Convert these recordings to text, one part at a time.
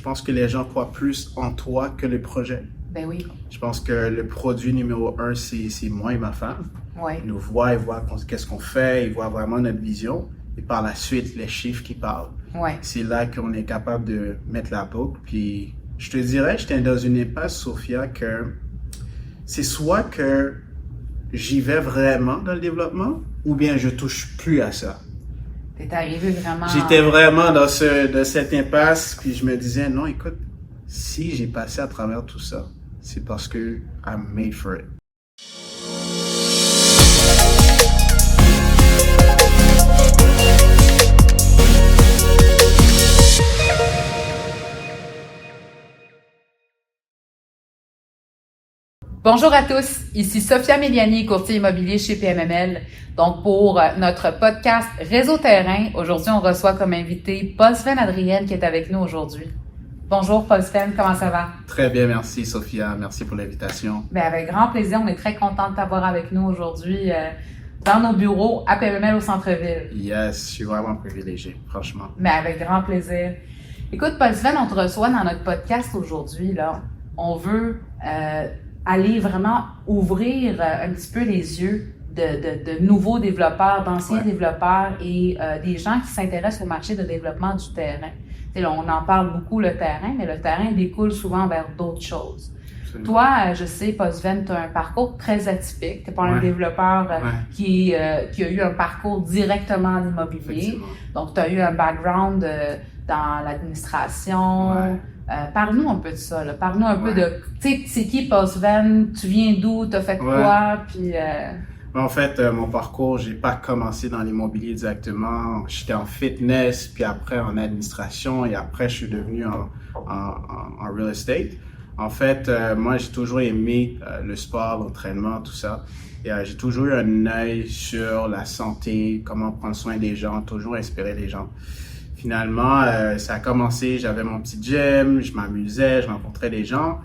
je pense que les gens croient plus en toi que le projet. Ben oui. Je pense que le produit numéro 1, c'est moi et ma femme. Oui. Ils nous voient, ils voient qu'est-ce qu'on fait, ils voient vraiment notre vision. Et par la suite, les chiffres qui parlent. Oui. C'est là qu'on est capable de mettre la boucle. Puis, je te dirais, j'étais dans une impasse, Sophia, que c'est soit que j'y vais vraiment dans le développement, ou bien je touche plus à ça. T'es arrivé vraiment... J'étais vraiment dans cette impasse, puis je me disais, non, écoute, si j'ai passé à travers tout ça, c'est parce que I'm made for it. Bonjour à tous, ici Sophia Méliani, courtier immobilier chez PMML. Donc pour notre podcast Réseau Terrain, aujourd'hui on reçoit comme invité Paul Sven Adrienne qui est avec nous aujourd'hui. Bonjour Paul Sven, comment ça va? Très bien, merci Sophia, merci pour l'invitation. Bien, avec grand plaisir, on est très content de t'avoir avec nous aujourd'hui dans nos bureaux à PMML au centre-ville. Yes, je suis vraiment privilégié, franchement. Mais avec grand plaisir. Écoute Paul Sven, on te reçoit dans notre podcast aujourd'hui, là. On veut aller vraiment ouvrir un petit peu les yeux de nouveaux développeurs, d'anciens développeurs et des gens qui s'intéressent au marché de développement du terrain. Là, on en parle beaucoup, le terrain, mais le terrain découle souvent vers d'autres choses. Absolument. Toi, je sais, Paul Sven, tu as un parcours très atypique. Tu n'es pas un développeur qui a eu un parcours directement en immobilier. Donc, tu as eu un background dans l'administration. Parle-nous un peu de ça. Là. Parle-nous un peu de, tu sais, c'est qui Paul Sven, tu viens d'où, tu as fait quoi, puis... En fait, mon parcours, j'ai pas commencé dans l'immobilier directement. J'étais en fitness, puis après en administration, et après je suis devenu en real estate. En fait, moi, j'ai toujours aimé le sport, l'entraînement, tout ça. Et j'ai toujours eu un œil sur la santé, comment prendre soin des gens, toujours inspirer les gens. Finalement, ça a commencé, j'avais mon petit gym, je m'amusais, je rencontrais des gens.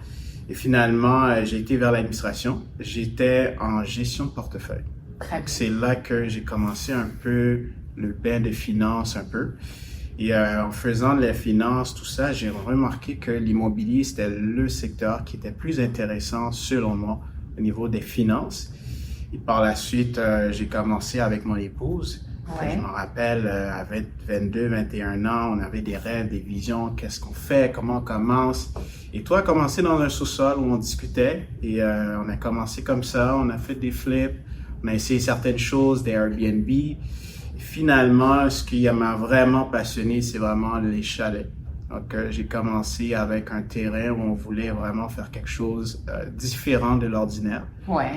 Et finalement, j'ai été vers l'administration. J'étais en gestion de portefeuille. C'est là que j'ai commencé un peu le bain de finances un peu. Et en faisant les finances, tout ça, j'ai remarqué que l'immobilier, c'était le secteur qui était plus intéressant, selon moi, au niveau des finances. Et par la suite, j'ai commencé avec mon épouse. Je me rappelle, à 22, 21 ans, on avait des rêves, des visions, qu'est-ce qu'on fait, comment on commence. Et toi, a commencé dans un sous-sol où on discutait et on a commencé comme ça, on a fait des flips, on a essayé certaines choses, des Airbnb. Et finalement, ce qui m'a vraiment passionné, c'est vraiment les chalets. Donc, j'ai commencé avec un terrain où on voulait vraiment faire quelque chose différent de l'ordinaire.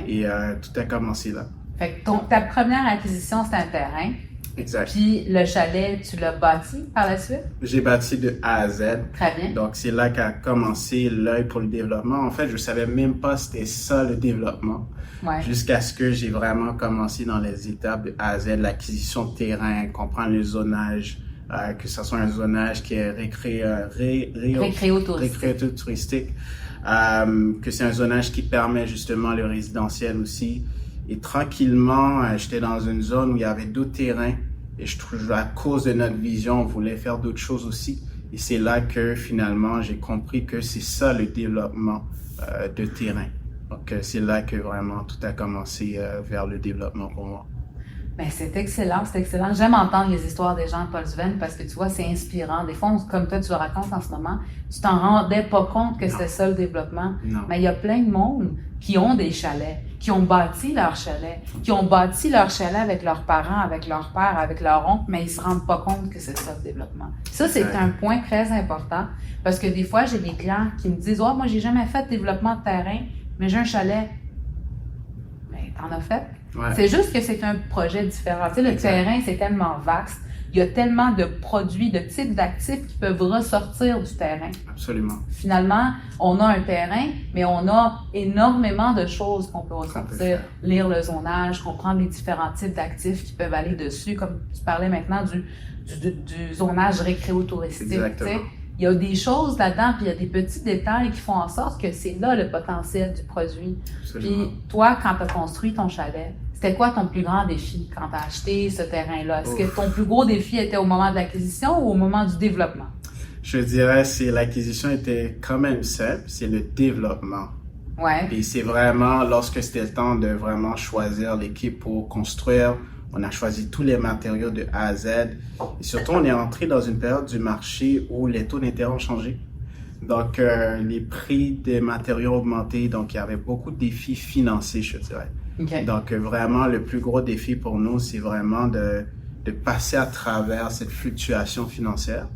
Et tout a commencé là. Fait que ta première acquisition, c'était un terrain. Exact. Puis le chalet, tu l'as bâti par la suite? J'ai bâti de A à Z. Très bien. Donc, c'est là qu'a commencé l'œil pour le développement. En fait, je savais même pas c'était ça le développement. Jusqu'à ce que j'ai vraiment commencé dans les étapes de A à Z, l'acquisition de terrain, comprendre le zonage, que ce soit un zonage qui est récréo-touristique, que c'est un zonage qui permet justement le résidentiel aussi. Et tranquillement, j'étais dans une zone où il y avait d'autres terrains et je trouve à cause de notre vision, on voulait faire d'autres choses aussi. Et c'est là que finalement, j'ai compris que c'est ça le développement de terrain. Donc, c'est là que vraiment tout a commencé vers le développement pour moi. Ben, c'est excellent, c'est excellent. J'aime entendre les histoires des gens de Paul Sven parce que tu vois, c'est inspirant. Des fois, comme toi, tu le racontes en ce moment, tu t'en rendais pas compte que c'était ça le développement. Mais il y a plein de monde qui ont des chalets, qui ont bâti leur chalet, avec leurs parents, avec leur père, avec leur oncle, mais ils se rendent pas compte que c'est ça le développement. Ça, c'est un point très important parce que des fois, j'ai des clients qui me disent « Oh, moi, j'ai jamais fait de développement de terrain, mais j'ai un chalet. » Mais t'en as fait? C'est juste que c'est un projet différent. Tu sais, le terrain, c'est tellement vaste. Il y a tellement de produits, de types d'actifs qui peuvent ressortir du terrain. Absolument. Finalement, on a un terrain, mais on a énormément de choses qu'on peut ressortir. Lire le zonage, comprendre les différents types d'actifs qui peuvent aller dessus, comme tu parlais maintenant du zonage récréo-touristique. Exactement. Il y a des choses là-dedans, puis il y a des petits détails qui font en sorte que c'est là le potentiel du produit. Absolument. Puis toi, quand tu as construit ton chalet, c'était quoi ton plus grand défi quand tu as acheté ce terrain-là? Est-ce que ton plus gros défi était au moment de l'acquisition ou au moment du développement? Je dirais c'est l'acquisition était quand même simple, c'est le développement. Ouais. Et c'est vraiment lorsque c'était le temps de vraiment choisir l'équipe pour construire, on a choisi tous les matériaux de A à Z. Et surtout, on est entré dans une période du marché où les taux d'intérêt ont changé. Donc, les prix des matériaux ont augmenté. Donc, il y avait beaucoup de défis financiers, je dirais. Okay. Donc, vraiment, le plus gros défi pour nous, c'est vraiment de passer à travers cette fluctuation financière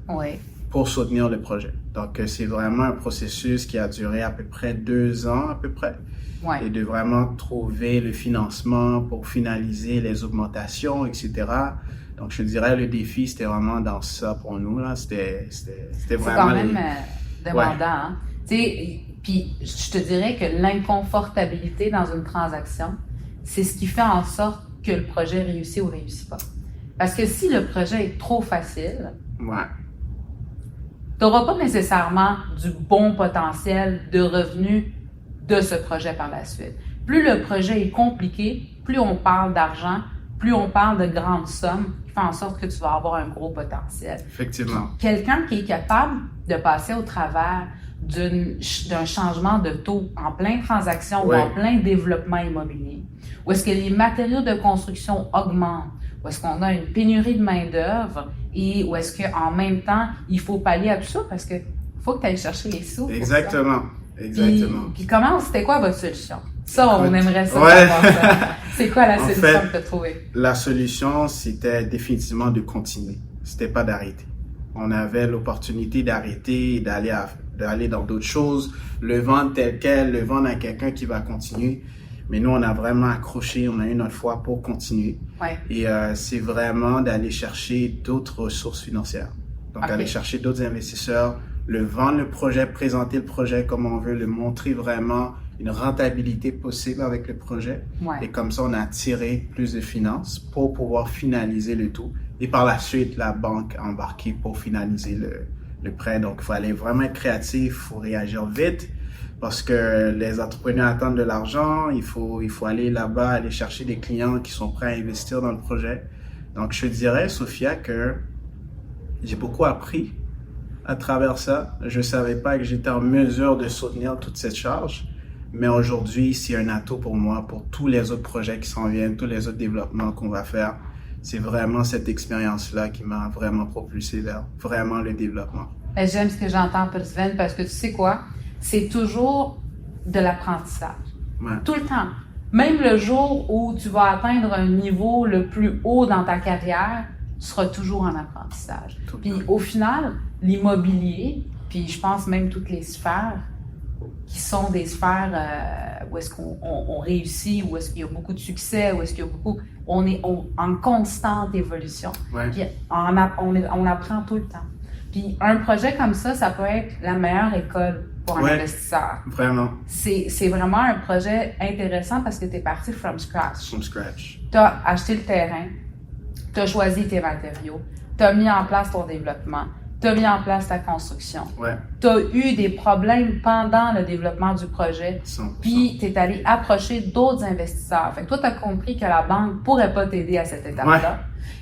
pour soutenir le projet. Donc, c'est vraiment un processus qui a duré à peu près 2 ans, à peu près. Et de vraiment trouver le financement pour finaliser les augmentations, etc. Donc, je dirais, le défi, c'était vraiment dans ça pour nous, là. C'était vraiment... C'est quand même demandant, hein? Tu sais, puis je te dirais que l'inconfortabilité dans une transaction, c'est ce qui fait en sorte que le projet réussit ou réussit pas. Parce que si le projet est trop facile, tu n'auras pas nécessairement du bon potentiel de revenus de ce projet par la suite. Plus le projet est compliqué, plus on parle d'argent, plus on parle de grandes sommes, qui fait en sorte que tu vas avoir un gros potentiel. Effectivement. Quelqu'un qui est capable de passer au travers d'un changement de taux en plein transaction ou en plein développement immobilier, où est-ce que les matériaux de construction augmentent, où est-ce qu'on a une pénurie de main-d'œuvre et où est-ce qu'en même temps, il faut pallier à tout ça parce que faut que tu ailles chercher les sous. Exactement. Exactement. Puis comment, c'était quoi votre solution? Ça, on aimerait ça. C'est quoi la solution que tu as trouvée? La solution, c'était définitivement de continuer. C'était pas d'arrêter. On avait l'opportunité d'arrêter et d'aller dans d'autres choses, le vendre tel quel, le vendre à quelqu'un qui va continuer. Mais nous, on a vraiment accroché, on a eu notre foi pour continuer. Et c'est vraiment d'aller chercher d'autres ressources financières. Donc, aller chercher d'autres investisseurs, le vendre le projet, présenter le projet comme on veut, le montrer vraiment une rentabilité possible avec le projet. Et comme ça, on a tiré plus de finances pour pouvoir finaliser le tout. Et par la suite, la banque a embarqué pour finaliser le prêt. Donc, il faut aller vraiment être créatif, il faut réagir vite parce que les entrepreneurs attendent de l'argent. Il faut aller là-bas, aller chercher des clients qui sont prêts à investir dans le projet. Donc, je dirais, Sophia, que j'ai beaucoup appris à travers ça. Je ne savais pas que j'étais en mesure de soutenir toute cette charge. Mais aujourd'hui, c'est un atout pour moi, pour tous les autres projets qui s'en viennent, tous les autres développements qu'on va faire. C'est vraiment cette expérience-là qui m'a vraiment propulsé vers vraiment le développement. J'aime ce que j'entends, Sven, parce que tu sais quoi? C'est toujours de l'apprentissage. Tout le temps. Même le jour où tu vas atteindre un niveau le plus haut dans ta carrière, tu seras toujours en apprentissage. Puis au final, l'immobilier, puis je pense même toutes les sphères, qui sont des sphères où est-ce qu'on réussit, où est-ce qu'il y a beaucoup de succès, où est-ce qu'il y a beaucoup... On est en constante évolution. Puis on apprend tout le temps. Puis un projet comme ça peut être la meilleure école pour un investisseur. Vraiment. C'est vraiment un projet intéressant parce que tu es parti from scratch. From scratch. Tu as acheté le terrain, tu as choisi tes matériaux, tu as mis en place ton développement, tu as mis en place ta construction. Tu as eu des problèmes pendant le développement du projet, 100%. Puis tu es allé approcher d'autres investisseurs. Fait que toi, tu as compris que la banque ne pourrait pas t'aider à cette étape-là.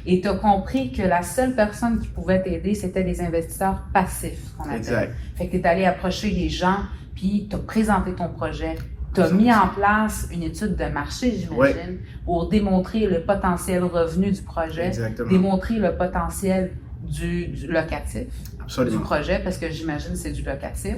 Et tu as compris que la seule personne qui pouvait t'aider, c'était des investisseurs passifs, qu'on appelle. Exact. Fait que tu es allé approcher des gens, puis tu as présenté ton projet. Tu as mis en place une étude de marché, j'imagine, pour démontrer le potentiel revenu du projet, démontrer le potentiel du locatif du projet, parce que j'imagine que c'est du locatif.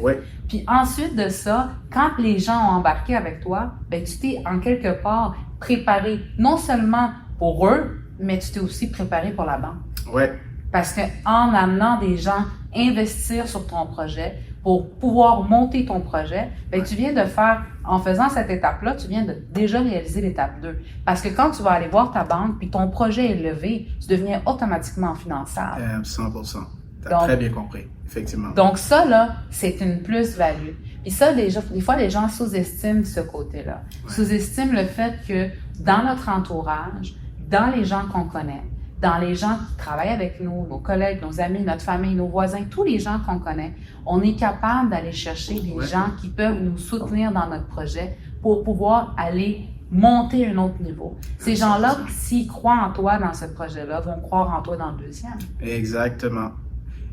Puis ensuite de ça, quand les gens ont embarqué avec toi, ben tu t'es en quelque part préparé, non seulement pour eux, mais tu t'es aussi préparé pour la banque. Parce qu'en amenant des gens investir sur ton projet pour pouvoir monter ton projet, ben tu viens de faire, en faisant cette étape-là, tu viens de déjà réaliser l'étape 2. Parce que quand tu vas aller voir ta banque puis ton projet est levé, tu deviens automatiquement finançable. 100%. Tu as très bien compris, effectivement. Donc ça, là, c'est une plus-value. Puis ça, des fois, les gens sous-estiment ce côté-là. Sous-estiment le fait que dans notre entourage, dans les gens qu'on connaît, dans les gens qui travaillent avec nous, nos collègues, nos amis, notre famille, nos voisins, tous les gens qu'on connaît, on est capable d'aller chercher des gens qui peuvent nous soutenir dans notre projet pour pouvoir aller monter un autre niveau. Ces gens-là, s'ils croient en toi dans ce projet-là, vont croire en toi dans le deuxième. Exactement.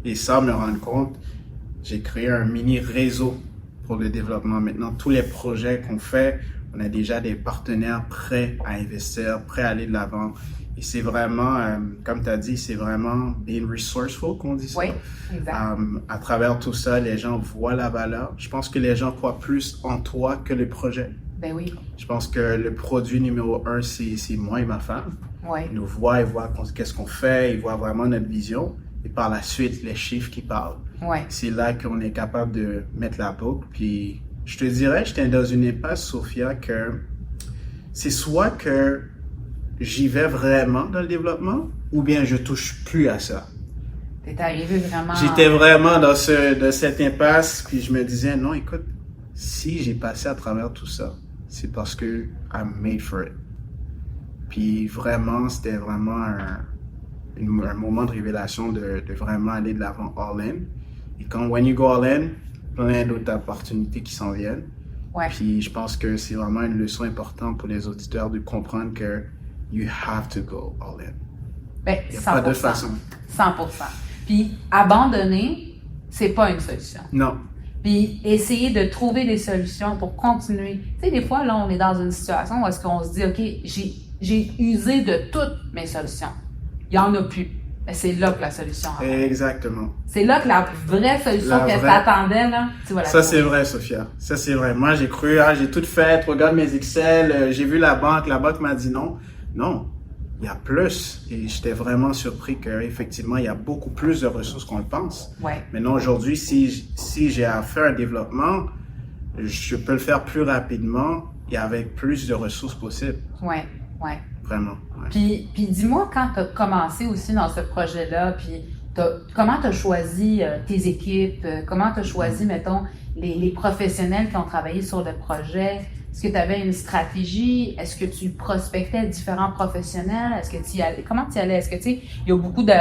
Et ça, me rendre compte, j'ai créé un mini réseau pour le développement. Maintenant, tous les projets qu'on fait, on a déjà des partenaires prêts à investir, prêts à aller de l'avant. Et c'est vraiment, comme tu as dit, c'est vraiment being resourceful qu'on dit ça. Oui, exact. À travers tout ça, les gens voient la valeur. Je pense que les gens croient plus en toi que le projet. Ben oui. Je pense que le produit numéro 1, c'est moi et ma femme. Oui. Ils nous voient, ils voient qu'est-ce qu'on fait, ils voient vraiment notre vision. Et par la suite, les chiffres qui parlent. Ouais. C'est là qu'on est capable de mettre la boucle. Puis, je te dirais, j'étais dans une impasse, Sophia, que c'est soit que j'y vais vraiment dans le développement, ou bien je touche plus à ça. T'es arrivé vraiment... J'étais vraiment dans cette impasse, puis je me disais, non, écoute, si j'ai passé à travers tout ça, c'est parce que I'm made for it. Puis vraiment, c'était vraiment un moment de révélation de vraiment aller de l'avant all-in. Et quand when you go all-in, plein d'autres opportunités qui s'en viennent. Ouais. Puis je pense que c'est vraiment une leçon importante pour les auditeurs de comprendre que you have to go all-in. Ben, Il n'y a 100%. pas de façon. 100%. Puis abandonner, c'est pas une solution. Non. Puis essayer de trouver des solutions pour continuer. Tu sais, des fois, là, on est dans une situation où est-ce qu'on se dit, OK, j'ai usé de toutes mes solutions. Il n'y en a plus. Mais c'est là que la solution arrive. Exactement. C'est là que la vraie solution qu'elle t'attendait, là, tu vas la Ça, trouver. c'est vrai, Sophia. Ça, c'est vrai. Moi, j'ai cru, j'ai tout fait, regarde mes Excel, j'ai vu la banque m'a dit non. Non, il y a plus. Et j'étais vraiment surpris qu'effectivement, il y a beaucoup plus de ressources qu'on le pense. Ouais. Maintenant, aujourd'hui, si j'ai à faire un développement, je peux le faire plus rapidement et avec plus de ressources possibles. Ouais, ouais. Vraiment. Ouais. Puis dis-moi, quand tu as commencé aussi dans ce projet-là, puis comment tu as choisi tes équipes, comment tu as choisi, mettons, les professionnels qui ont travaillé sur le projet? Est-ce que tu avais une stratégie? Est-ce que tu prospectais différents professionnels? Est-ce que tu y allais? Comment tu y allais? Est-ce que, tu sais, il y a beaucoup de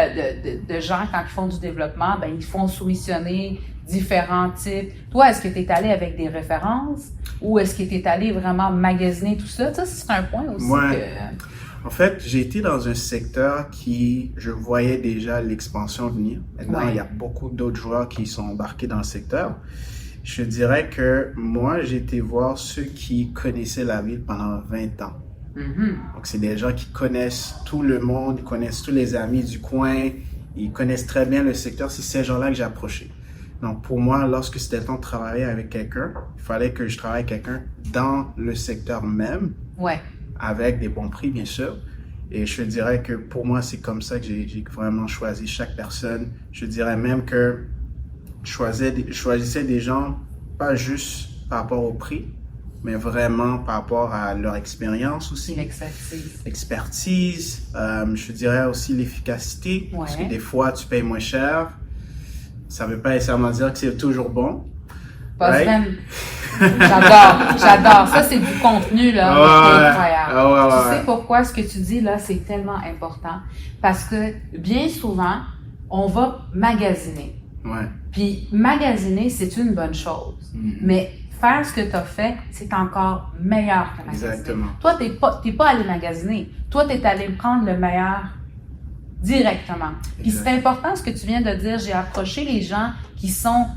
gens, quand ils font du développement, ben ils font soumissionner différents types. Toi, est-ce que tu es allé avec des références? Ou est-ce que tu es allé vraiment magasiner tout ça? Ça, c'est un point aussi que... En fait, j'ai été dans un secteur qui, je voyais déjà l'expansion venir. Maintenant, il y a beaucoup d'autres joueurs qui sont embarqués dans le secteur. Je dirais que moi, j'ai été voir ceux qui connaissaient la ville pendant 20 ans. Mm-hmm. Donc, c'est des gens qui connaissent tout le monde, ils connaissent tous les amis du coin, ils connaissent très bien le secteur. C'est ces gens-là que j'ai approchés. Donc, pour moi, lorsque c'était le temps de travailler avec quelqu'un, il fallait que je travaille avec quelqu'un dans le secteur même. Ouais. Avec des bons prix, bien sûr. Et je dirais que pour moi, c'est comme ça que j'ai vraiment choisi chaque personne. Je dirais même que je choisissais des gens, pas juste par rapport au prix, mais vraiment par rapport à leur expérience aussi. L'expertise. Je dirais aussi l'efficacité. Ouais. Parce que des fois, tu payes moins cher. Ça ne veut pas nécessairement dire que c'est toujours bon. Right? J'adore. Ça, c'est du contenu, là, qui est incroyable. Tu sais pourquoi ce que tu dis, là, c'est tellement important? Parce que, bien souvent, on va magasiner. Ouais. Puis, magasiner, c'est une bonne chose. Mm-hmm. Mais faire ce que tu as fait, c'est encore meilleur que magasiner. Exactement. Toi, t'es pas allé magasiner. Toi, t'es allé prendre le meilleur directement. Puis, c'est important ce que tu viens de dire. J'ai approché les gens qui sont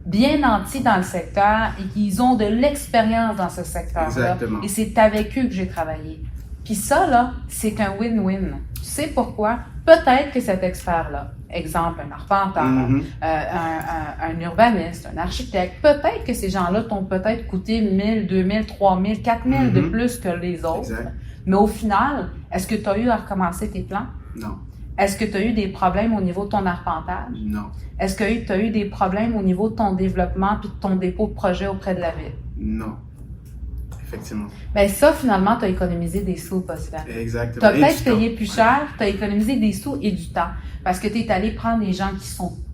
bien nantis dans le secteur et qui ont de l'expérience dans ce secteur-là. Exactement. Et c'est avec eux que j'ai travaillé. Puis ça, là, c'est un win-win. Tu sais pourquoi? Peut-être que cet expert-là, exemple, un arpenteur, un urbaniste, un architecte, peut-être que ces gens-là t'ont peut-être coûté 1000, 2000, 3000, 4000 de plus que les autres. Exact. Mais au final, est-ce que tu as eu à recommencer tes plans? Non. Est-ce que tu as eu des problèmes au niveau de ton arpentage? Non. Est-ce que tu as eu des problèmes au niveau de ton développement puis de ton dépôt de projet auprès de la ville? Non. Effectivement. Bien, ça, finalement, tu as économisé des sous, possiblement. Exactement. Tu as peut-être payé plus cher, tu as économisé des sous et du temps parce que tu es allé prendre des gens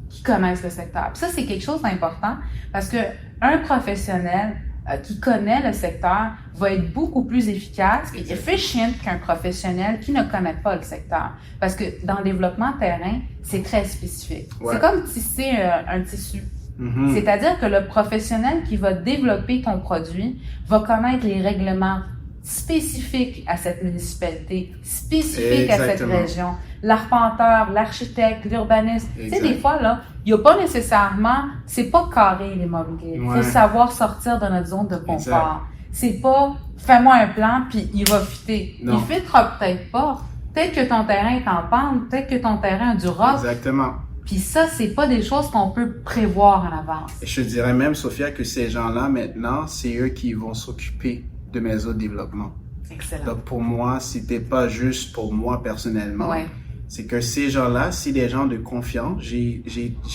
qui connaissent le secteur. Puis ça, c'est quelque chose d'important parce que un professionnel qui connaît le secteur va être beaucoup plus efficace et efficient qu'un professionnel qui ne connaît pas le secteur. Parce que dans le développement terrain, c'est très spécifique. Ouais. C'est comme tisser un tissu. Mm-hmm. C'est-à-dire que le professionnel qui va développer ton produit va connaître les règlements spécifiques à cette municipalité, spécifiques à cette Exactement. région. L'arpenteur, l'architecte, l'urbaniste. Tu sais, Exact. des fois, là, il n'y a pas nécessairement, c'est pas carré l'immobilier. Il Ouais. faut savoir sortir de notre zone de confort. Exact. C'est pas, fais-moi un plan, puis il va fitter. Non. Il fitera peut-être pas. Peut-être que ton terrain est en pente, peut-être que ton terrain a du rock. Exactement. Puis ça, c'est pas des choses qu'on peut prévoir en avance. Et je te dirais même, Sophia, que ces gens-là, maintenant, c'est eux qui vont s'occuper de mes autres développements. Excellent. Donc, pour moi, c'était pas juste pour moi personnellement. Ouais. C'est que ces gens-là, c'est des gens de confiance. J'ai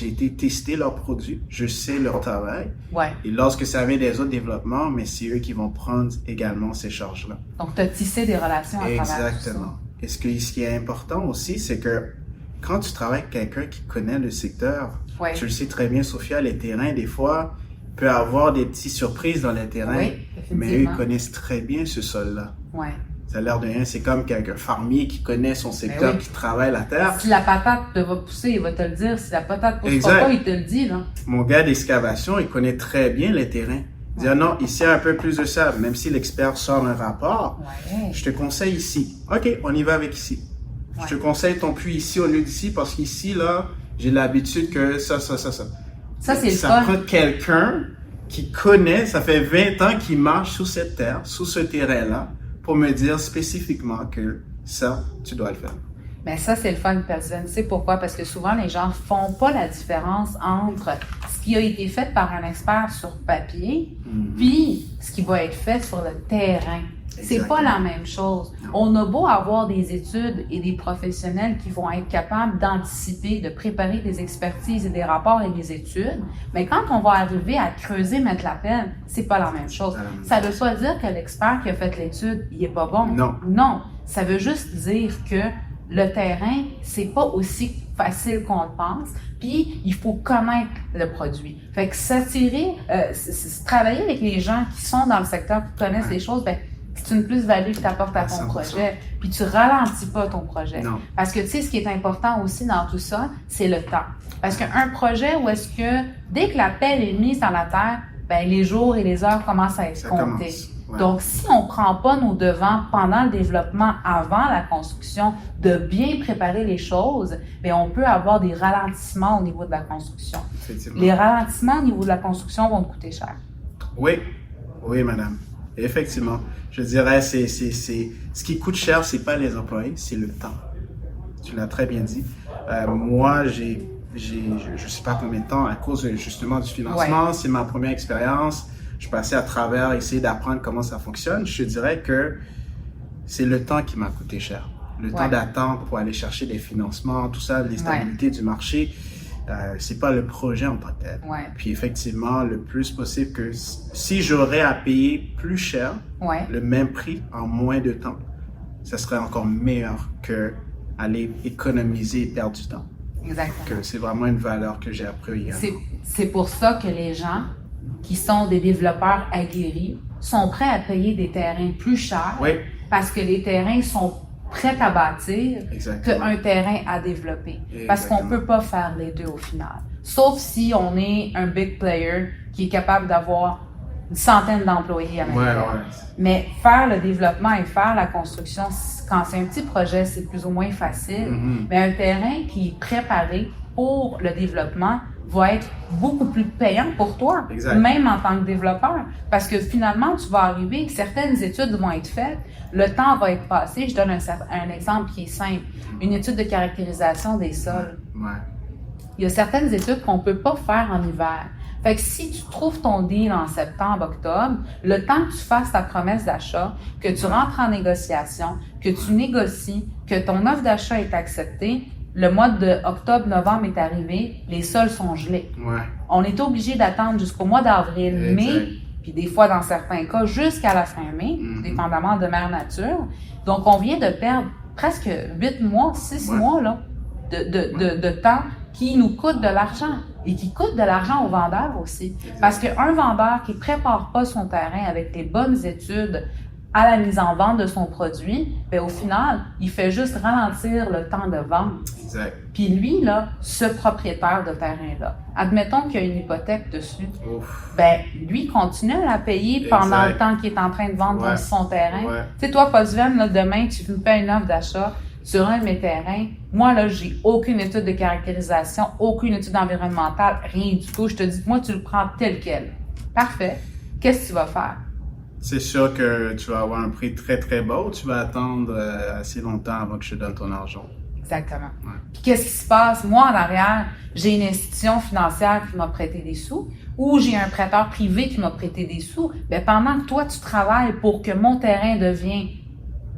été tester leurs produits. Je sais leur travail. Ouais. Et lorsque ça vient des autres développements, mais c'est eux qui vont prendre également ces charges-là. Donc, tu as tissé des relations à travers tout ça. Exactement. Et ce qui est important aussi, c'est que quand tu travailles avec quelqu'un qui connaît le secteur, Ouais. tu le sais très bien, Sophia, les terrains, des fois, peut avoir des petites surprises dans les terrains, Oui, mais eux, effectivement. ils connaissent très bien ce sol-là. Ouais. Ça a l'air de rien, c'est comme quelqu'un farmier qui connaît son secteur, oui. qui travaille la terre. Si la patate te va pousser, il va te le dire. Si la patate pousse Exact. pas, il te le dit, là. Mon gars d'excavation, il connaît très bien les terrains. Il dit, ah non, ici, il y a un peu plus de sable. Même si l'expert sort un rapport, Ouais. je te conseille ici. OK, on y va avec ici. Ouais. Je te conseille ton puits ici au lieu d'ici parce qu'ici, là, j'ai l'habitude que ça. Ça, c'est le Ça fun. prend quelqu'un qui connaît, ça fait 20 ans qu'il marche sous cette terre, sous ce terrain-là, pour me dire spécifiquement que ça, tu dois le faire. Mais ça, c'est le fun, Percival. Tu sais pourquoi? Parce que souvent, les gens font pas la différence entre ce qui a été fait par un expert sur papier, puis ce qui va être fait sur le terrain. C'est Exactement. pas la même chose. On a beau avoir des études et des professionnels qui vont être capables d'anticiper, de préparer des expertises et des rapports et des études, mais quand on va arriver à creuser, mettre la peine, c'est pas la même chose. pas la même Ça veut pas dire que l'expert qui a fait l'étude, il est pas bon. Non. Non. Ça veut juste dire que le terrain, c'est pas aussi facile qu'on le pense. Puis, il faut connaître le produit. Fait que s'attirer, travailler avec les gens qui sont dans le secteur, qui connaissent les choses, ben, c'est une plus-value que tu apportes à ton 100%. projet. Puis, tu ralentis pas ton projet. Non. Parce que, tu sais, ce qui est important aussi dans tout ça, c'est le temps. Parce qu'un projet où est-ce que, dès que la pelle est mise dans la terre, ben, les jours et les heures commencent à être Ça comptés. commence. Ouais. Donc, si on ne prend pas nos devants pendant le développement, avant la construction, de bien préparer les choses, bien, on peut avoir des ralentissements au niveau de la construction. Effectivement. Les ralentissements au niveau de la construction vont te coûter cher. Oui, oui, madame. Effectivement. Je dirais, ce qui coûte cher, c'est pas les employés, c'est le temps. Tu l'as très bien dit. Moi, je sais pas combien de temps, à cause justement du financement, c'est ma première expérience. Je passais à travers, essayer d'apprendre comment ça fonctionne. Je te dirais que c'est le temps qui m'a coûté cher. Le temps d'attendre pour aller chercher des financements, tout ça, l'instabilité du marché. C'est pas le projet en tant que tel. Ouais. Puis effectivement, le plus possible que si j'aurais à payer plus cher, le même prix en moins de temps, ça serait encore meilleur que aller économiser et perdre du temps. Exactement. Que c'est vraiment une valeur que j'ai appris également. C'est pour ça que les gens qui sont des développeurs aguerris sont prêts à payer des terrains plus chers parce que les terrains sont prêts à bâtir qu'un terrain à développer. Parce qu'on ne peut pas faire les deux au final. Sauf si on est un big player qui est capable d'avoir une centaine d'employés à l'intérieur. Mais faire le développement et faire la construction, quand c'est un petit projet, c'est plus ou moins facile. Mais un terrain qui est préparé pour le développement va être beaucoup plus payant pour toi, même en tant que développeur. Parce que finalement, tu vas arriver, certaines études vont être faites, le temps va être passé. Je donne un exemple qui est simple. Une étude de caractérisation des sols. Il y a certaines études qu'on ne peut pas faire en hiver. Fait que si tu trouves ton deal en septembre, octobre, le temps que tu fasses ta promesse d'achat, que tu rentres en négociation, que tu négocies, que ton offre d'achat est acceptée, le mois de octobre-novembre est arrivé, les sols sont gelés. On est obligé d'attendre jusqu'au mois d'avril, mai, puis des fois, dans certains cas, jusqu'à la fin mai, dépendamment de Mère Nature. Donc, on vient de perdre presque 8 mois, 6 mois là, de temps qui nous coûte de l'argent et qui coûte de l'argent aux vendeurs aussi. Parce qu'un vendeur qui ne prépare pas son terrain avec les bonnes études à la mise en vente de son produit, ben au final, il fait juste ralentir le temps de vente. Exact. Puis lui, là, ce propriétaire de terrain-là, admettons qu'il y a une hypothèque dessus, Ouf. ben lui continue à la payer pendant Exact. le temps qu'il est en train de vendre Ouais. son terrain. Ouais. Tu sais, toi, Postven, là, demain, tu me fais une offre d'achat sur un de mes terrains. Moi, là, j'ai aucune étude de caractérisation, aucune étude environnementale, rien du tout. Je te dis que moi, tu le prends tel quel. Parfait. Qu'est-ce que tu vas faire? C'est sûr que tu vas avoir un prix très très bas ou tu vas attendre assez longtemps avant que je te donne ton argent. Exactement. Ouais. Puis qu'est-ce qui se passe? Moi, en arrière, j'ai une institution financière qui m'a prêté des sous ou j'ai un prêteur privé qui m'a prêté des sous. Bien, pendant que toi, tu travailles pour que mon terrain devienne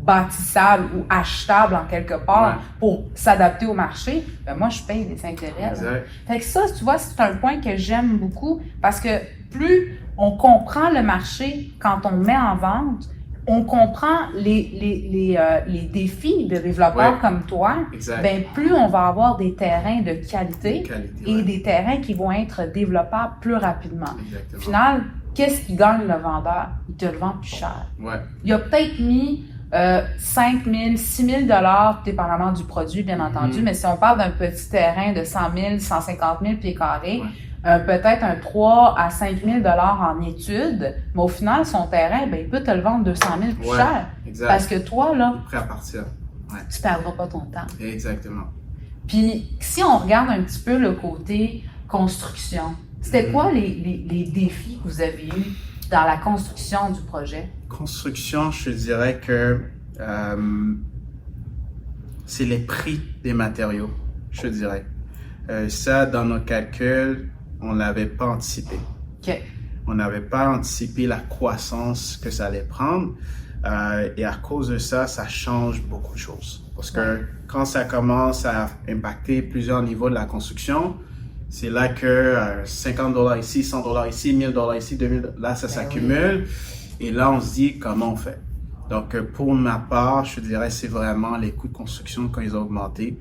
bâtissable ou achetable en quelque part pour s'adapter au marché, ben moi, je paye des intérêts. Exact. Fait que ça, tu vois, c'est un point que j'aime beaucoup parce que plus on comprend le marché quand on met en vente, on comprend les défis de développeurs Ouais. comme toi, Exact. ben plus on va avoir des terrains de qualité Qualité, et ouais. des terrains qui vont être développables plus rapidement. Exactement. Au final, qu'est-ce qui gagne le vendeur? Il te le vend plus cher. Ouais. Il a peut-être mis 5 000, 6 000 $, dépendamment du produit, bien entendu, mais si on parle d'un petit terrain de 100 000, 150 000 pieds carrés, peut-être un 3 à 5 000 $ en études, mais au final, son terrain, ben, il peut te le vendre 200 000 plus cher. Exact. Parce que toi, là, Prêt à partir. Ouais. tu perdras pas ton temps. Exactement. Puis, si on regarde un petit peu le côté construction, c'était quoi les défis que vous avez eus dans la construction du projet? Construction, je te dirais que c'est les prix des matériaux, je te dirais. Ça, dans nos calculs, on l'avait pas anticipé. OK. On n'avait pas anticipé la croissance que ça allait prendre. Et à cause de ça, ça change beaucoup de choses. Parce que quand ça commence à impacter plusieurs niveaux de la construction, c'est là que 50 $ ici, 100 $ ici, 1000 $ ici, 2000 $, là, ça s'accumule. Et là, on se dit comment on fait. Donc, pour ma part, je te dirais, c'est vraiment les coûts de construction quand ils ont augmenté.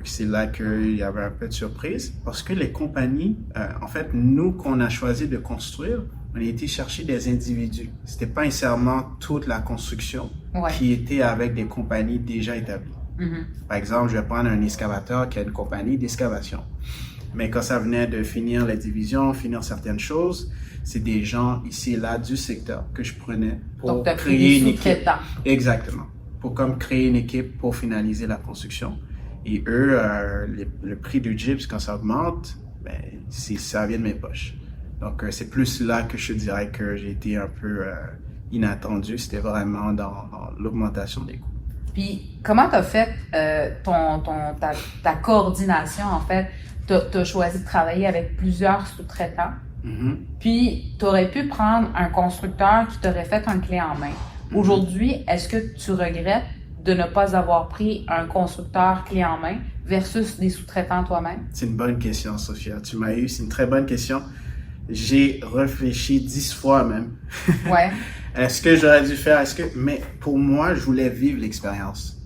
C'est là qu'il y avait un peu de surprise parce que les compagnies, en fait, nous qu'on a choisi de construire, on a été chercher des individus. C'était pas nécessairement toute la construction qui était avec des compagnies déjà établies. Par exemple, je vais prendre un excavateur qui a une compagnie d'excavation. Mais quand ça venait de finir les divisions, finir certaines choses, c'est des gens ici et là du secteur que je prenais pour créer une équipe. Exactement. Pour comme créer une équipe pour finaliser la construction. Et eux, le prix du gyps, quand ça augmente, ben, ça vient de mes poches. Donc, c'est plus là que je dirais que j'ai été un peu inattendu. C'était vraiment dans l'augmentation des coûts. Puis, comment tu as fait ta coordination, en fait? Tu as choisi de travailler avec plusieurs sous-traitants. Puis, tu aurais pu prendre un constructeur qui t'aurait fait un clé en main. Aujourd'hui, est-ce que tu regrettes de ne pas avoir pris un constructeur clé en main versus des sous-traitants toi-même? C'est une bonne question, Sophia. Tu m'as eu, c'est une très bonne question. J'ai réfléchi 10 fois même. Ouais. Est-ce que j'aurais dû faire, mais pour moi, je voulais vivre l'expérience.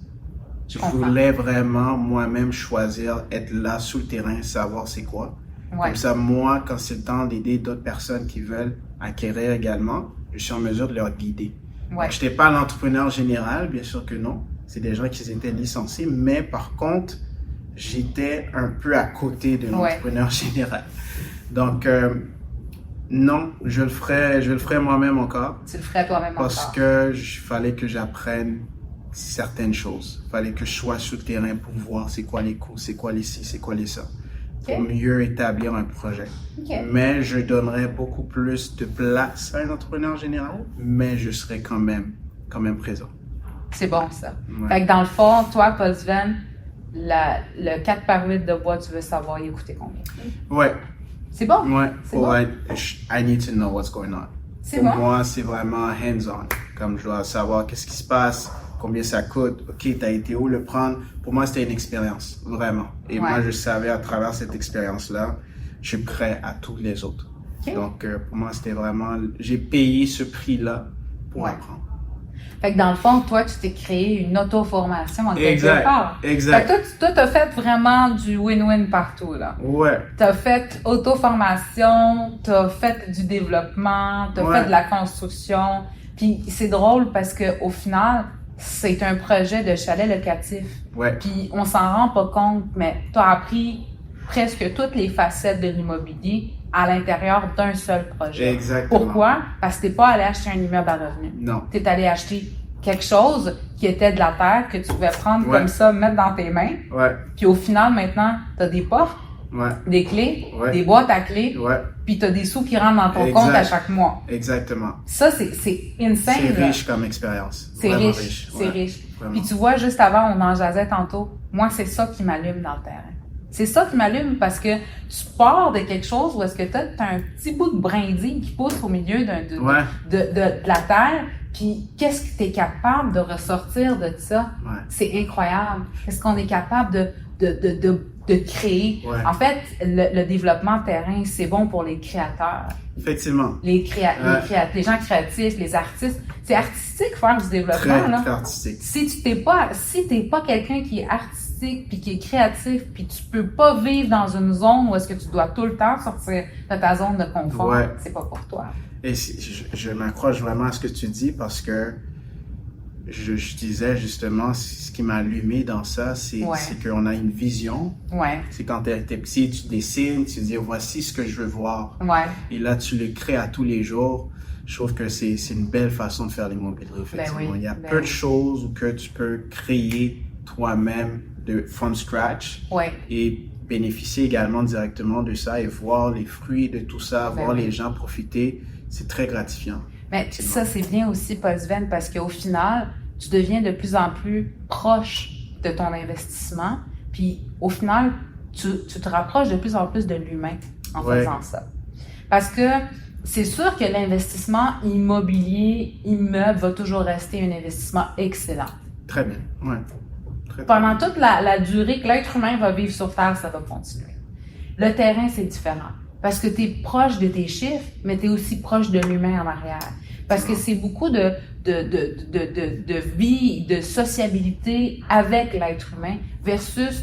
Je voulais vraiment moi-même choisir, être là sur le terrain, savoir c'est quoi. Comme ça, moi, quand c'est le temps d'aider d'autres personnes qui veulent acquérir également, je suis en mesure de leur guider. Donc, je n'étais pas l'entrepreneur général, bien sûr que non. C'est des gens qui étaient licenciés, mais par contre, j'étais un peu à côté de l'entrepreneur général. Donc, non, je le ferai moi-même encore. Tu le ferais toi-même encore. Parce que fallait que j'apprenne certaines choses. Fallait que je sois sur le terrain pour voir c'est quoi les coûts, c'est quoi les ci, c'est quoi les ça. Pour mieux établir un projet. Mais je donnerais beaucoup plus de place à un entrepreneur général, mais je serais quand même présent. C'est bon, ça. Fait que dans le fond, toi, Postven, le 4 par 8 de bois, tu veux savoir, il a coûté combien? Ouais. C'est bon? Ouais. Bon? I need to know what's going on. Pour moi, c'est vraiment hands-on. Comme je dois savoir qu'est-ce qui se passe, combien ça coûte, ok, t'as été où le prendre. Pour moi, c'était une expérience, vraiment. Et moi, je savais à travers cette expérience-là, je suis prêt à tous les autres. Donc, pour moi, c'était vraiment, j'ai payé ce prix-là pour apprendre. Fait que dans le fond, toi, tu t'es créé une auto-formation en quelque part. Exact. Fait que toi, t'as fait vraiment du win-win partout, là. Ouais. T'as fait auto-formation, t'as fait du développement, t'as fait de la construction. Puis Puis c'est drôle parce que au final, c'est un projet de chalet locatif. Ouais. Puis on s'en rend pas compte, mais tu as appris presque toutes les facettes de l'immobilier à l'intérieur d'un seul projet. Exactement. Pourquoi? Parce que t'es pas allé acheter un immeuble à revenu. Non. T'es allé acheter quelque chose qui était de la terre que tu pouvais prendre comme ça, mettre dans tes mains. Ouais. Puis au final, maintenant, t'as des portes, des clés, des boîtes à clés, puis t'as des sous qui rentrent dans ton compte à chaque mois. Exactement. Ça, c'est insane. C'est riche comme expérience. C'est riche. C'est riche. Vraiment. Puis tu vois, juste avant, on en jasait tantôt, moi, c'est ça qui m'allume dans le terrain. C'est ça qui m'allume parce que tu pars de quelque chose où est-ce que t'as un petit bout de brindille qui pousse au milieu de la terre, puis qu'est-ce que tu es capable de ressortir de ça? Ouais. C'est incroyable. Qu'est-ce qu'on est capable de créer? Ouais. En fait, le développement terrain, c'est bon pour les créateurs. Effectivement. Les gens créatifs, les artistes. C'est artistique faire du développement, là. Très artistique. Si t'es pas quelqu'un qui est artistique puis qui est créatif puis tu peux pas vivre dans une zone où est-ce que tu dois tout le temps sortir de ta zone de confort, c'est pas pour toi. Et je m'accroche vraiment à ce que tu dis parce que je disais justement, ce qui m'a allumé dans ça, c'est qu'on a une vision. Ouais. C'est quand t'es petit, tu dessines, tu dis voici ce que je veux voir. Ouais. Et là, tu le crées à tous les jours. Je trouve que c'est une belle façon de faire l'immobilier, effectivement. Il y a peu de choses que tu peux créer toi-même from scratch et bénéficier également directement de ça et voir les fruits de tout ça, voir les gens profiter. C'est très gratifiant. Mais ça, c'est bien aussi, Paul Sven, parce qu'au final, tu deviens de plus en plus proche de ton investissement. Puis au final, tu te rapproches de plus en plus de l'humain en faisant ça. Parce que c'est sûr que l'investissement immobilier, immeuble, va toujours rester un investissement excellent. Très bien, oui. Pendant toute la durée que l'être humain va vivre sur Terre, ça va continuer. Le terrain, c'est différent. Parce que tu es proche de tes chiffres, mais tu es aussi proche de l'humain en arrière. Parce que c'est beaucoup de vie, de sociabilité avec l'être humain versus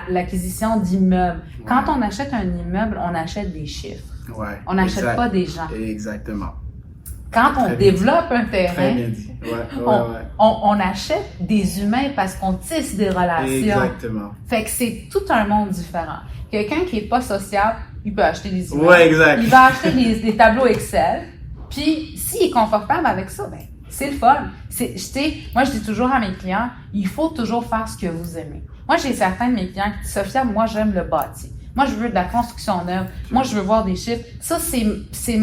l'acquisition d'immeubles. Ouais. Quand on achète un immeuble, on achète des chiffres. Ouais, on n'achète pas des gens. Exactement. Quand on développe un terrain, très bien dit. On achète des humains parce qu'on tisse des relations. Exactement. Fait que c'est tout un monde différent. Quelqu'un qui est pas sociable, il peut acheter des immeubles. Ouais, exact. Il va acheter des tableaux Excel. Puis, s'il est confortable avec ça, ben, c'est le fun. Moi, je dis toujours à mes clients, il faut toujours faire ce que vous aimez. Moi, j'ai certains de mes clients qui disent, Sophia, moi, j'aime le bâti. Moi, je veux de la construction neuve. Moi, je veux voir des chiffres. Ça, c'est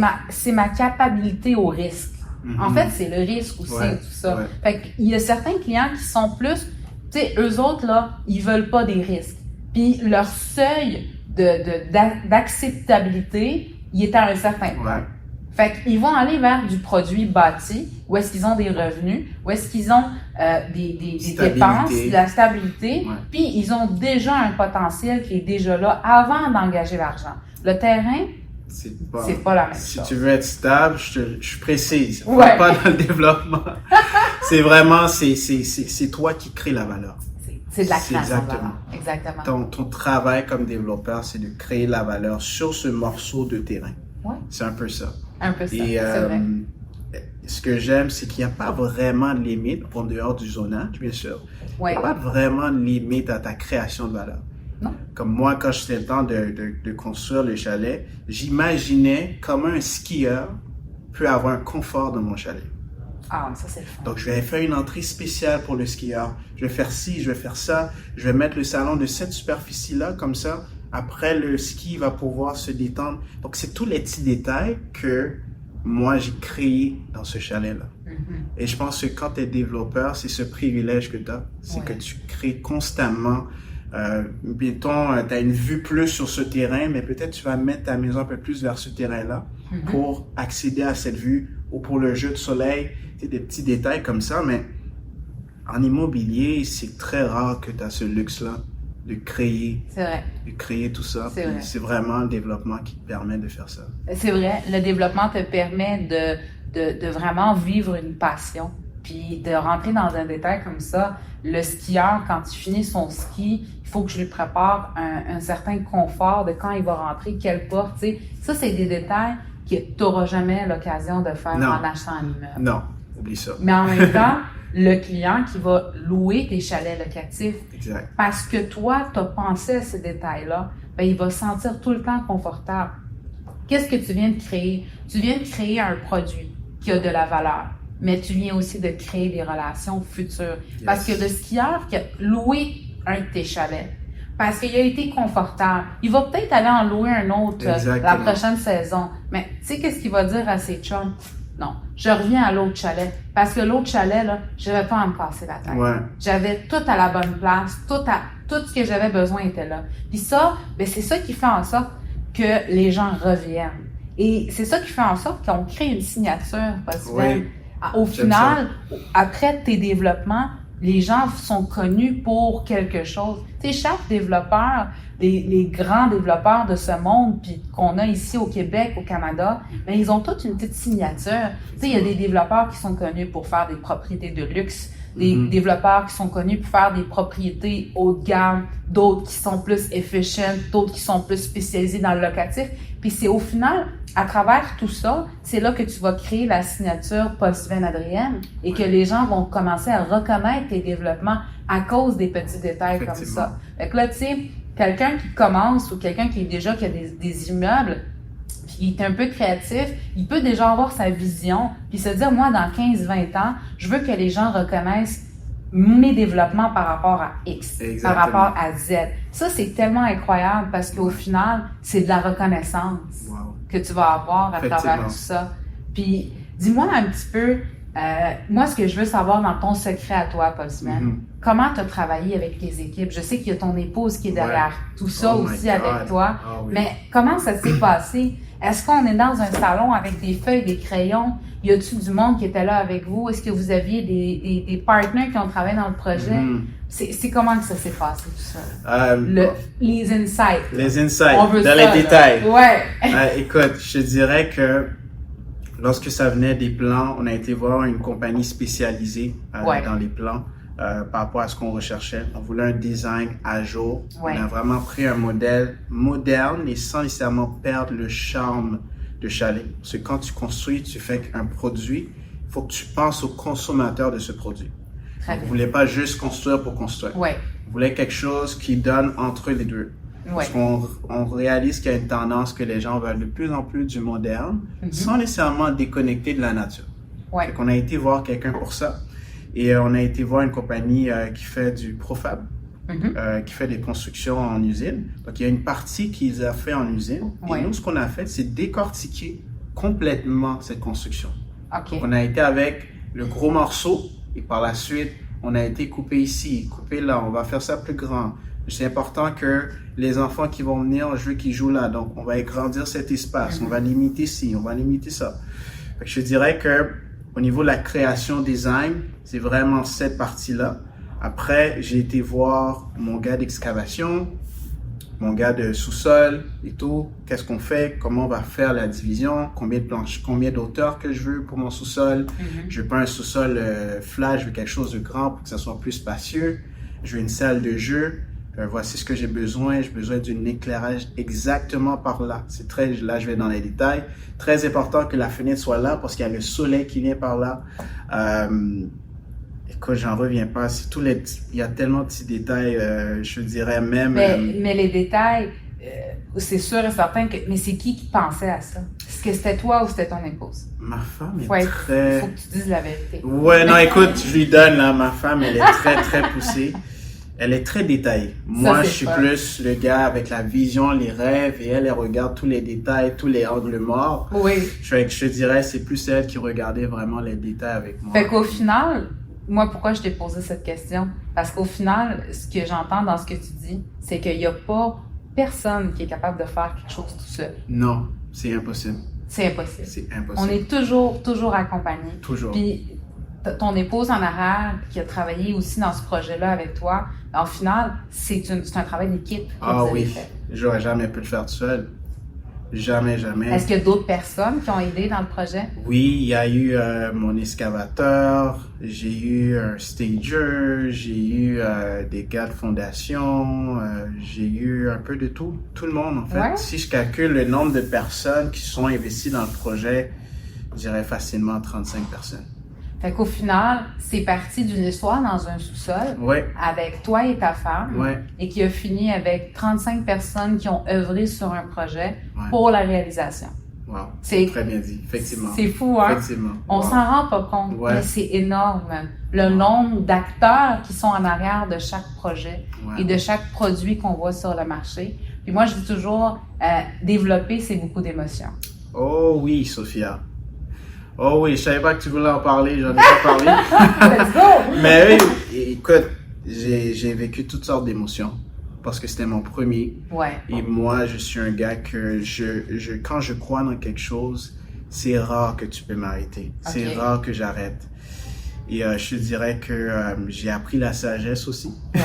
ma capacité au risque. Mm-hmm. En fait, c'est le risque aussi, tout ça. Ouais. Fait qu'il y a certains clients qui sont plus, tu sais, eux autres, là, ils veulent pas des risques. Puis, leur seuil d'acceptabilité, il est à un certain point. Ouais. Fait qu'ils vont aller vers du produit bâti, où est-ce qu'ils ont des revenus, où est-ce qu'ils ont des dépenses, de la stabilité, puis ils ont déjà un potentiel qui est déjà là avant d'engager l'argent. Le terrain, c'est pas la même chose. Si tu veux être stable, je précise, pas dans le développement. C'est vraiment, c'est toi qui crée la valeur. C'est de la création de valeur. Exactement. Ton travail comme développeur, c'est de créer la valeur sur ce morceau de terrain. Ouais. C'est un peu ça. Un peu ça, et, c'est vrai. Ce que j'aime, c'est qu'il n'y a pas vraiment de limite, en dehors du zonage, bien sûr. Ouais. Il n'y a pas vraiment de limite à ta création de valeur. Non. Comme moi, quand j'étais le temps de construire le chalet, j'imaginais comment un skieur peut avoir un confort dans mon chalet. Ah, ça c'est le fun. Donc, je vais faire une entrée spéciale pour le skieur. Je vais faire ci, je vais faire ça. Je vais mettre le salon de cette superficie-là, comme ça. Après, le ski va pouvoir se détendre. Donc, c'est tous les petits détails que moi, j'ai créés dans ce chalet-là. Mm-hmm. Et je pense que quand tu es développeur, c'est ce privilège que tu as. C'est que tu crées constamment. Mettons, tu as une vue plus sur ce terrain, mais peut-être tu vas mettre ta maison un peu plus vers ce terrain-là pour accéder à cette vue ou pour le jeu de soleil. C'est des petits détails comme ça, mais en immobilier, c'est très rare que tu as ce luxe-là. De créer tout ça. C'est vraiment le développement qui te permet de faire ça. C'est vrai, le développement te permet de vraiment vivre une passion, puis de rentrer dans un détail comme ça. Le skieur, quand il finit son ski, il faut que je lui prépare un certain confort de quand il va rentrer, quelle porte, tu sais. Ça, c'est des détails que tu n'auras jamais l'occasion de faire Non. en achetant un immeuble. Non, oublie ça. Mais en même temps, le client qui va louer tes chalets locatifs, Exact. parce que toi, tu as pensé à ces détails-là, ben, il va se sentir tout le temps confortable. Qu'est-ce que tu viens de créer? Tu viens de créer un produit qui a de la valeur, mais tu viens aussi de créer des relations futures. Yes. Parce que le skieur qui a loué un de tes chalets, parce qu'il a été confortable, il va peut-être aller en louer un autre la Exactement. prochaine saison. Mais tu sais qu'est-ce qu'il va dire à ses chums? Non, je reviens à l'autre chalet. Parce que l'autre chalet, là, je n'avais pas à me casser la tête. Ouais. J'avais tout à la bonne place, tout ce que j'avais besoin était là. Puis ça, ben c'est ça qui fait en sorte que les gens reviennent. Et c'est ça qui fait en sorte qu'on crée une signature possible. Oui. Au final, après tes développements, les gens sont connus pour quelque chose. Tu sais, chaque développeur, les grands développeurs de ce monde, puis qu'on a ici au Québec, au Canada, ben, ils ont toute une petite signature. Tu sais, il y a des développeurs qui sont connus pour faire des propriétés de luxe, des développeurs qui sont connus pour faire des propriétés haut de gamme, d'autres qui sont plus efficient, d'autres qui sont plus spécialisés dans le locatif. Puis c'est au final, à travers tout ça, c'est là que tu vas créer la signature Paul-Sylvain Adrienne et que les gens vont commencer à reconnaître tes développements à cause des petits détails comme ça. Fait que là, tu sais, quelqu'un qui commence ou quelqu'un qui a des immeubles, puis il est un peu créatif, il peut déjà avoir sa vision, puis se dire, moi, dans 15-20 ans, je veux que les gens reconnaissent mes développements par rapport à X, Exactement. par rapport à Z. Ça, c'est tellement incroyable parce qu'au final, c'est de la reconnaissance Wow. que tu vas avoir à travers tout ça. Puis, dis-moi un petit peu, moi, ce que je veux savoir dans ton secret à toi, Paul-Sylvain, comment tu as travaillé avec tes équipes? Je sais qu'il y a ton épouse qui est derrière tout ça aussi avec toi, mais comment ça s'est passé? Est-ce qu'on est dans un salon avec des feuilles, des crayons? Y a-tu du monde qui était là avec vous? Est-ce que vous aviez des partenaires qui ont travaillé dans le projet? C'est comment que ça s'est passé, tout ça? Les insights. Les insights, On veut dans ça, les détails. Ouais. Écoute, je te dirais que lorsque ça venait des plans, on a été voir une compagnie spécialisée dans les plans par rapport à ce qu'on recherchait. On voulait un design à jour. Ouais. On a vraiment pris un modèle moderne et sans nécessairement perdre le charme de chalet. Parce que quand tu construis, tu fais un produit, il faut que tu penses au consommateur de ce produit. Très bien. On ne voulait pas juste construire pour construire. Ouais. On voulait quelque chose qui donne entre les deux. Ouais. Parce qu'on réalise qu'il y a une tendance que les gens veulent de plus en plus du moderne, sans nécessairement déconnecter de la nature. Ouais. Donc, on a été voir quelqu'un pour ça. Et on a été voir une compagnie qui fait du profab, qui fait des constructions en usine. Donc, il y a une partie qu'ils ont fait en usine. Ouais. Et nous, ce qu'on a fait, c'est décortiquer complètement cette construction. OK. Donc, on a été avec le gros morceau et par la suite, on a été coupé ici, coupé là. On va faire ça plus grand. C'est important que les enfants qui vont venir, je veux qu'ils jouent là. Donc, on va agrandir cet espace. On va limiter ci, on va limiter ça. Fait que je dirais que au niveau de la création design, c'est vraiment cette partie-là. Après, j'ai été voir mon gars d'excavation, mon gars de sous-sol et tout. Qu'est-ce qu'on fait? Comment on va faire la division? Combien de planches, combien d'auteur que je veux pour mon sous-sol? Je veux pas un sous-sol flat, je veux quelque chose de grand pour que ça soit plus spacieux. Je veux une salle de jeu. Voici ce que j'ai besoin. J'ai besoin d'un éclairage exactement par là. C'est très, là, je vais dans les détails. Très important que la fenêtre soit là parce qu'il y a le soleil qui vient par là. Écoute, j'en reviens pas. C'est il y a tellement de petits détails, je dirais même. Mais les détails, c'est sûr et certain que. Mais c'est qui pensait à ça? Est-ce que c'était toi ou c'était ton épouse? Ma femme est Il très. faut que tu dises la vérité. Ouais, non, écoute, je lui donne là. Ma femme, elle est très, très poussée. Elle est très détaillée. Moi, je suis plus le gars avec la vision, les rêves, et elle regarde tous les détails, tous les angles morts. Oui. Je te dirais, c'est plus elle qui regardait vraiment les détails avec moi. Fait qu'au final, moi, pourquoi je t'ai posé cette question? Parce qu'au final, ce que j'entends dans ce que tu dis, c'est qu'il n'y a pas personne qui est capable de faire quelque chose tout seul. Non, c'est impossible. C'est impossible. C'est impossible. On est toujours accompagné. Toujours. Puis, ton épouse en arrière, qui a travaillé aussi dans ce projet-là avec toi, en final, c'est un travail d'équipe. Ah oui, j'aurais jamais pu le faire tout seul. Jamais, jamais. Est-ce qu'il y a d'autres personnes qui ont aidé dans le projet? Oui, il y a eu mon excavateur, j'ai eu un stager, j'ai eu des gars de fondation, j'ai eu un peu de tout le monde en fait. Ouais. Si je calcule le nombre de personnes qui sont investies dans le projet, je dirais facilement 35 personnes. Fait qu'au final, c'est parti d'une histoire dans un sous-sol Ouais, avec toi et ta femme ouais, et qui a fini avec 35 personnes qui ont œuvré sur un projet ouais. pour la réalisation. Wow. C'est Très bien dit, effectivement. C'est fou, hein? Effectivement. On Wow. s'en rend pas compte, Ouais. mais c'est énorme. Le nombre d'acteurs qui sont en arrière de chaque projet Ouais. et de chaque produit qu'on voit sur le marché. Puis moi, je dis toujours, développer, c'est beaucoup d'émotions. Oh oui, Sophia. Oh oui, je savais pas que tu voulais en parler, j'en ai pas parlé. Let's go! Mais oui, écoute, j'ai vécu toutes sortes d'émotions parce que c'était mon premier. Ouais. Et moi, je suis un gars que quand je crois dans quelque chose, c'est rare que tu peux m'arrêter. C'est Ok. rare que j'arrête. Et je te dirais que j'ai appris la sagesse aussi. Ouais.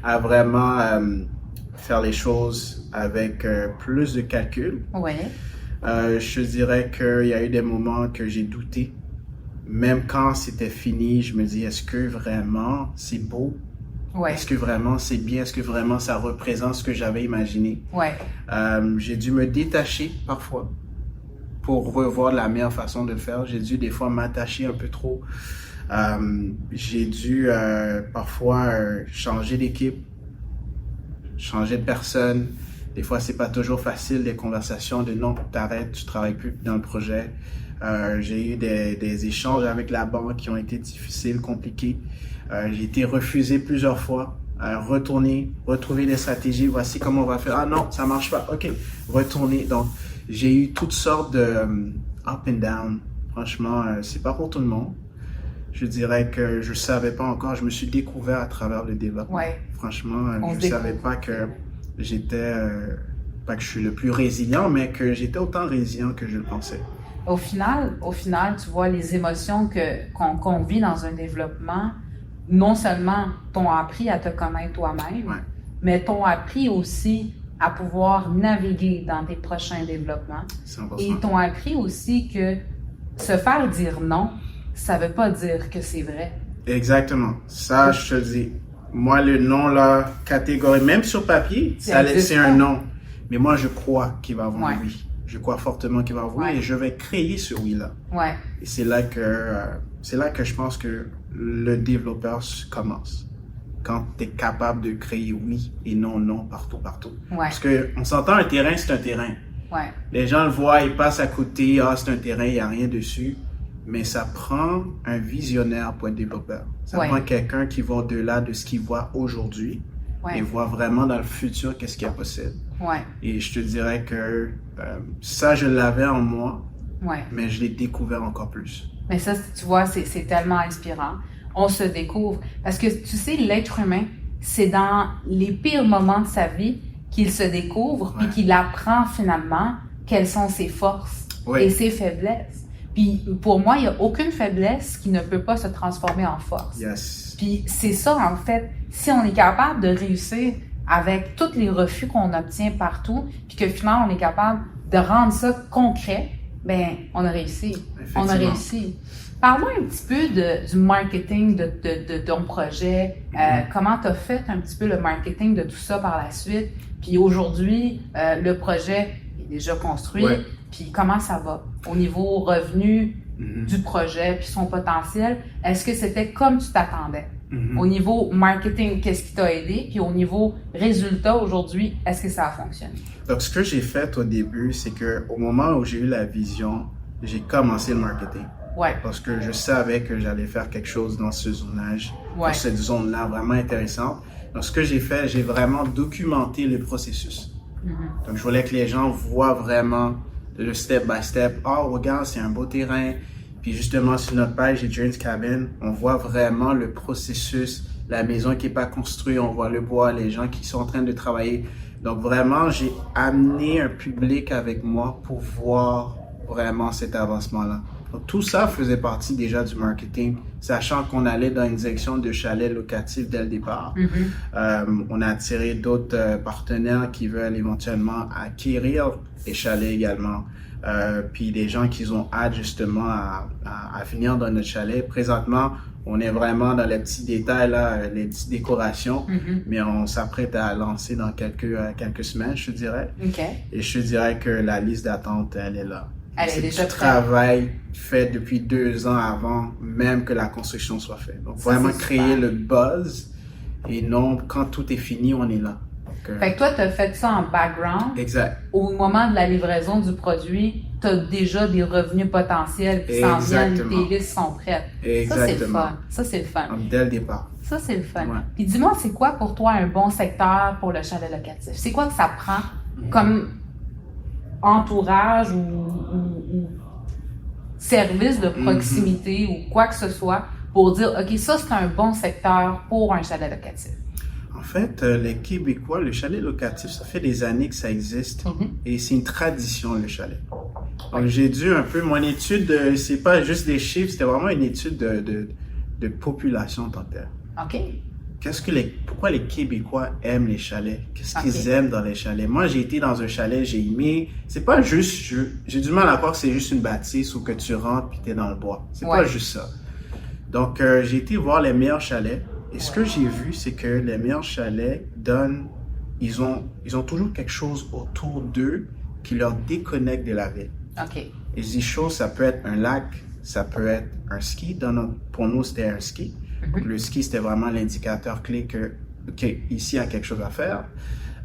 À vraiment faire les choses avec plus de calcul. Ouais. Je te dirais qu'il y a eu des moments que j'ai douté. Même quand c'était fini, je me dis, est-ce que vraiment c'est beau? Ouais. Est-ce que vraiment c'est bien? Est-ce que vraiment ça représente ce que j'avais imaginé? Ouais. J'ai dû me détacher parfois pour revoir la meilleure façon de le faire. J'ai dû des fois m'attacher un peu trop. J'ai dû parfois changer d'équipe, changer de personne. Des fois, c'est pas toujours facile, des conversations de non, t'arrêtes, tu travailles plus dans le projet. J'ai eu des échanges avec la banque qui ont été difficiles, compliqués. J'ai été refusé plusieurs fois. Retourner, retrouver des stratégies. Voici comment on va faire. Ah non, ça marche pas. OK, retourner. Donc, j'ai eu toutes sortes de up and down. Franchement, c'est pas pour tout le monde. Je dirais que je savais pas encore. Je me suis découvert à travers le développement. Ouais. Franchement, On je se savais découvre. pas que j'étais, pas que je suis le plus résilient, mais que j'étais autant résilient que je le pensais. Au final, tu vois, les émotions qu'on vit dans un développement, non seulement t'ont appris à te connaître toi-même, Ouais. mais t'ont appris aussi à pouvoir naviguer dans tes prochains développements. 100%. Et t'ont appris aussi que se faire dire non, ça veut pas dire que c'est vrai. Exactement. Ça, je te dis. Moi, le non, là, catégorie, même sur papier, Ça existe c'est un pas. non. Mais moi, je crois qu'il va avoir Ouais. un oui. Je crois fortement qu'il va avoir un Ouais. oui et je vais créer ce oui-là. Ouais. Et c'est là que je pense que le développeur commence. Quand tu es capable de créer oui et non, non, partout. Ouais. Parce que on s'entend, un terrain, c'est un terrain. Ouais. Les gens le voient, ils passent à côté, ah, c'est un terrain, il n'y a rien dessus. Mais ça prend un visionnaire pour être développeur. Ça Ouais. prend quelqu'un qui va au-delà de ce qu'il voit aujourd'hui Ouais. et voit vraiment dans le futur qu'est-ce qu'il y a possible. Ouais. Et je te dirais que ça, je l'avais en moi, Ouais. mais je l'ai découvert encore plus. Mais ça, tu vois, c'est tellement inspirant. On se découvre. Parce que, tu sais, l'être humain, c'est dans les pires moments de sa vie qu'il se découvre puis Ouais. qu'il apprend finalement quelles sont ses forces Oui. et ses faiblesses. Puis pour moi, il n'y a aucune faiblesse qui ne peut pas se transformer en force. Yes. Puis c'est ça, en fait, si on est capable de réussir avec tous les refus qu'on obtient partout, puis que finalement on est capable de rendre ça concret, ben on a réussi. On a Effectivement. réussi. Parle-moi un petit peu du marketing de ton projet. Comment tu as fait un petit peu le marketing de tout ça par la suite? Puis aujourd'hui, le projet est déjà construit. Ouais. Puis comment ça va au niveau revenu Mhm. du projet puis son potentiel? Est-ce que c'était comme tu t'attendais? Mhm. Au niveau marketing, qu'est-ce qui t'a aidé? Puis au niveau résultat aujourd'hui, est-ce que ça a fonctionné? Donc, ce que j'ai fait au début, c'est que au moment où j'ai eu la vision, j'ai commencé le marketing. Ouais, Parce que je savais que j'allais faire quelque chose dans ce zonage, Ouais. dans cette zone-là vraiment intéressante. Donc, ce que j'ai fait, j'ai vraiment documenté le processus. Donc, je voulais que les gens voient vraiment le step by step. Oh, regarde, c'est un beau terrain. Puis justement, sur notre page Adrian's Cabin, on voit vraiment le processus, la maison qui n'est pas construite, on voit le bois, les gens qui sont en train de travailler. Donc, vraiment, j'ai amené un public avec moi pour voir vraiment cet avancement-là, Donc, tout ça faisait partie déjà du marketing, sachant qu'on allait dans une direction de chalets locatifs dès le départ. On a attiré d'autres partenaires qui veulent éventuellement acquérir les chalets également. Puis des gens qui ont hâte justement à venir dans notre chalet. Présentement, on est vraiment dans les petits détails, là, les petites décorations, mais on s'apprête à lancer dans quelques semaines, je te dirais. Et je te dirais que la liste d'attente, elle est là. Elle est déjà du travail fait depuis 2 ans avant même que la construction soit faite. Donc, ça, vraiment créer le buzz et non, quand tout est fini, on est là. Donc, fait que toi, tu as fait ça en background. Exact. Au moment de la livraison du produit, tu as déjà des revenus potentiels qui s'en viennent, tes listes sont prêtes. Exactement. Ça, c'est le fun. Dès le départ. Ça, c'est le fun. Ouais. Puis dis-moi, c'est quoi pour toi un bon secteur pour le chalet locatif? C'est quoi que ça prend comme entourage ou service de proximité ou quoi que ce soit pour dire, OK, ça, c'est un bon secteur pour un chalet locatif? En fait, les Québécois, le chalet locatif, ça fait des années que ça existe et c'est une tradition, le chalet. Donc, j'ai dû un peu, mon étude, c'est pas juste des chiffres, c'était vraiment une étude de population en tant que telle. OK. Pourquoi les Québécois aiment les chalets? Qu'est-ce qu'ils aiment dans les chalets? Moi, j'ai été dans un chalet, j'ai aimé. C'est pas juste, j'ai du mal à croire que c'est juste une bâtisse ou que tu rentres puis t'es dans le bois. C'est pas juste ça. Donc, j'ai été voir les meilleurs chalets. Et ce que j'ai vu, c'est que les meilleurs chalets ils ont toujours quelque chose autour d'eux qui leur déconnecte de la ville. OK. Et ces choses, ça peut être un lac, ça peut être un ski. Pour nous, c'était un ski. Donc, le ski, c'était vraiment l'indicateur clé que, OK, ici, il y a quelque chose à faire.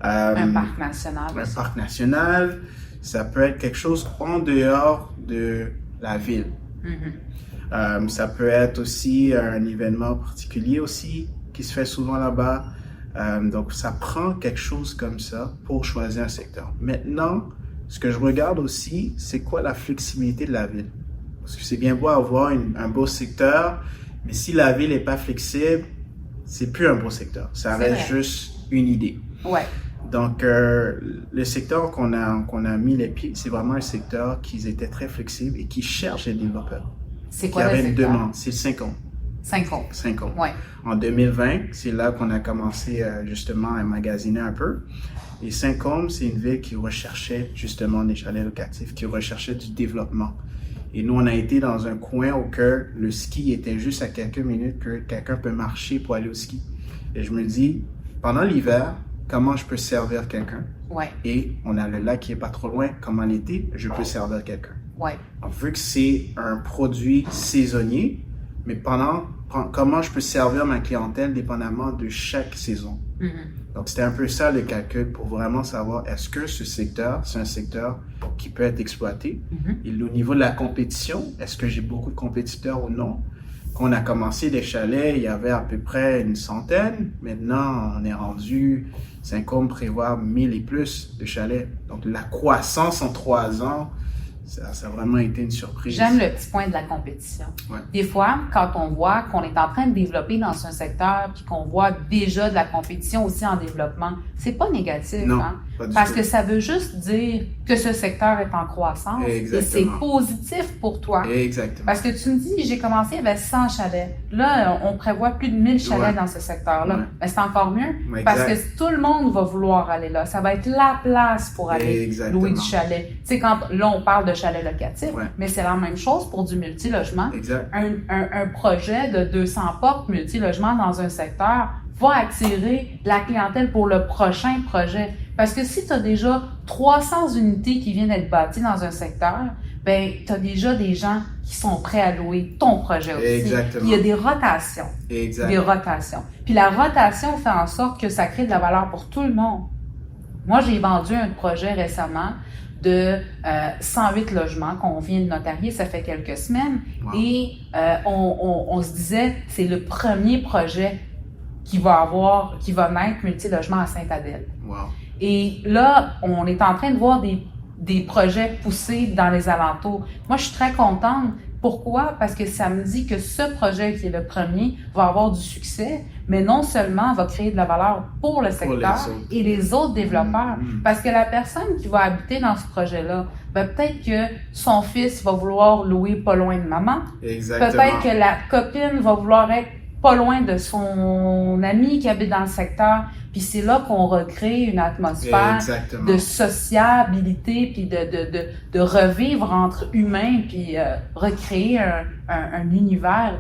Un parc national. Un parc national. Ça peut être quelque chose en dehors de la ville. Ça peut être aussi un événement particulier aussi qui se fait souvent là-bas. Donc, ça prend quelque chose comme ça pour choisir un secteur. Maintenant, ce que je regarde aussi, c'est quoi la flexibilité de la ville. Parce que c'est bien beau avoir un beau secteur, mais si la ville n'est pas flexible, c'est plus un beau secteur. Ça reste juste une idée. Ouais. Donc, le secteur qu'on a mis les pieds, c'est vraiment un secteur qui était très flexible et qui cherche les développeurs. C'est quoi le secteur? Il y avait une demande. C'est Saint-Côme. Saint-Côme. Saint-Côme. Ouais. En 2020, c'est là qu'on a commencé justement à magasiner un peu. Et Saint-Côme, c'est une ville qui recherchait justement des chalets locatifs, qui recherchait du développement. Et nous, on a été dans un coin où que le ski était juste à quelques minutes que quelqu'un peut marcher pour aller au ski. Et je me dis, pendant l'hiver, comment je peux servir quelqu'un? Ouais. Et on a le lac qui est pas trop loin. Comme en été, je peux servir quelqu'un. Ouais. Donc, vu que c'est un produit saisonnier, mais comment je peux servir ma clientèle dépendamment de chaque saison. Donc, c'était un peu ça le calcul pour vraiment savoir est-ce que ce secteur, c'est un secteur qui peut être exploité. Et au niveau de la compétition, est-ce que j'ai beaucoup de compétiteurs ou non? Quand on a commencé les chalets, il y avait à peu près une centaine. Maintenant, on est rendu, Saint-Côme prévoit 1000 et plus de chalets. Donc, la croissance en 3 ans, ça a vraiment été une surprise. J'aime le petit point de la compétition. Ouais. Des fois, quand on voit qu'on est en train de développer dans un secteur puis qu'on voit déjà de la compétition aussi en développement, c'est pas négatif. Non, hein? pas du Parce tout. que ça veut juste dire que ce secteur est en croissance. Exactement. Et c'est positif pour toi. Exactement. Parce que tu me dis, j'ai commencé avec 100 chalets. Là, on prévoit plus de 1000 chalets dans ce secteur-là. Ouais. Mais c'est encore mieux Ouais, parce exact. que tout le monde va vouloir aller là. Ça va être la place pour aller Exactement. louer du chalet. Tu sais, là, on parle de chalet locatif, Ouais. mais c'est la même chose pour du multilogement. Exact. Un projet de 200 portes multilogement dans un secteur va attirer la clientèle pour le prochain projet. Parce que si tu as déjà 300 unités qui viennent d'être bâties dans un secteur, ben tu as déjà des gens qui sont prêts à louer ton projet aussi. Exactement. Il y a des rotations. Exact. Des rotations. Puis la rotation fait en sorte que ça crée de la valeur pour tout le monde. Moi, j'ai vendu un projet récemment de 108 logements qu'on vient de notarier, ça fait quelques semaines. Wow. Et on se disait, c'est le premier projet qui va naître multilogement à Sainte-Adèle. Wow. Et là, on est en train de voir des projets poussés dans les alentours. Moi, je suis très contente Pourquoi? Parce que ça me dit que ce projet qui est le premier va avoir du succès, mais non seulement va créer de la valeur pour le secteur et les autres développeurs. Parce que la personne qui va habiter dans ce projet-là, ben peut-être que son fils va vouloir louer pas loin de maman. Exactement. Peut-être que la copine va vouloir être pas loin de son ami qui habite dans le secteur. Puis c'est là qu'on recrée une atmosphère de sociabilité, puis de revivre entre humains, puis recréer un univers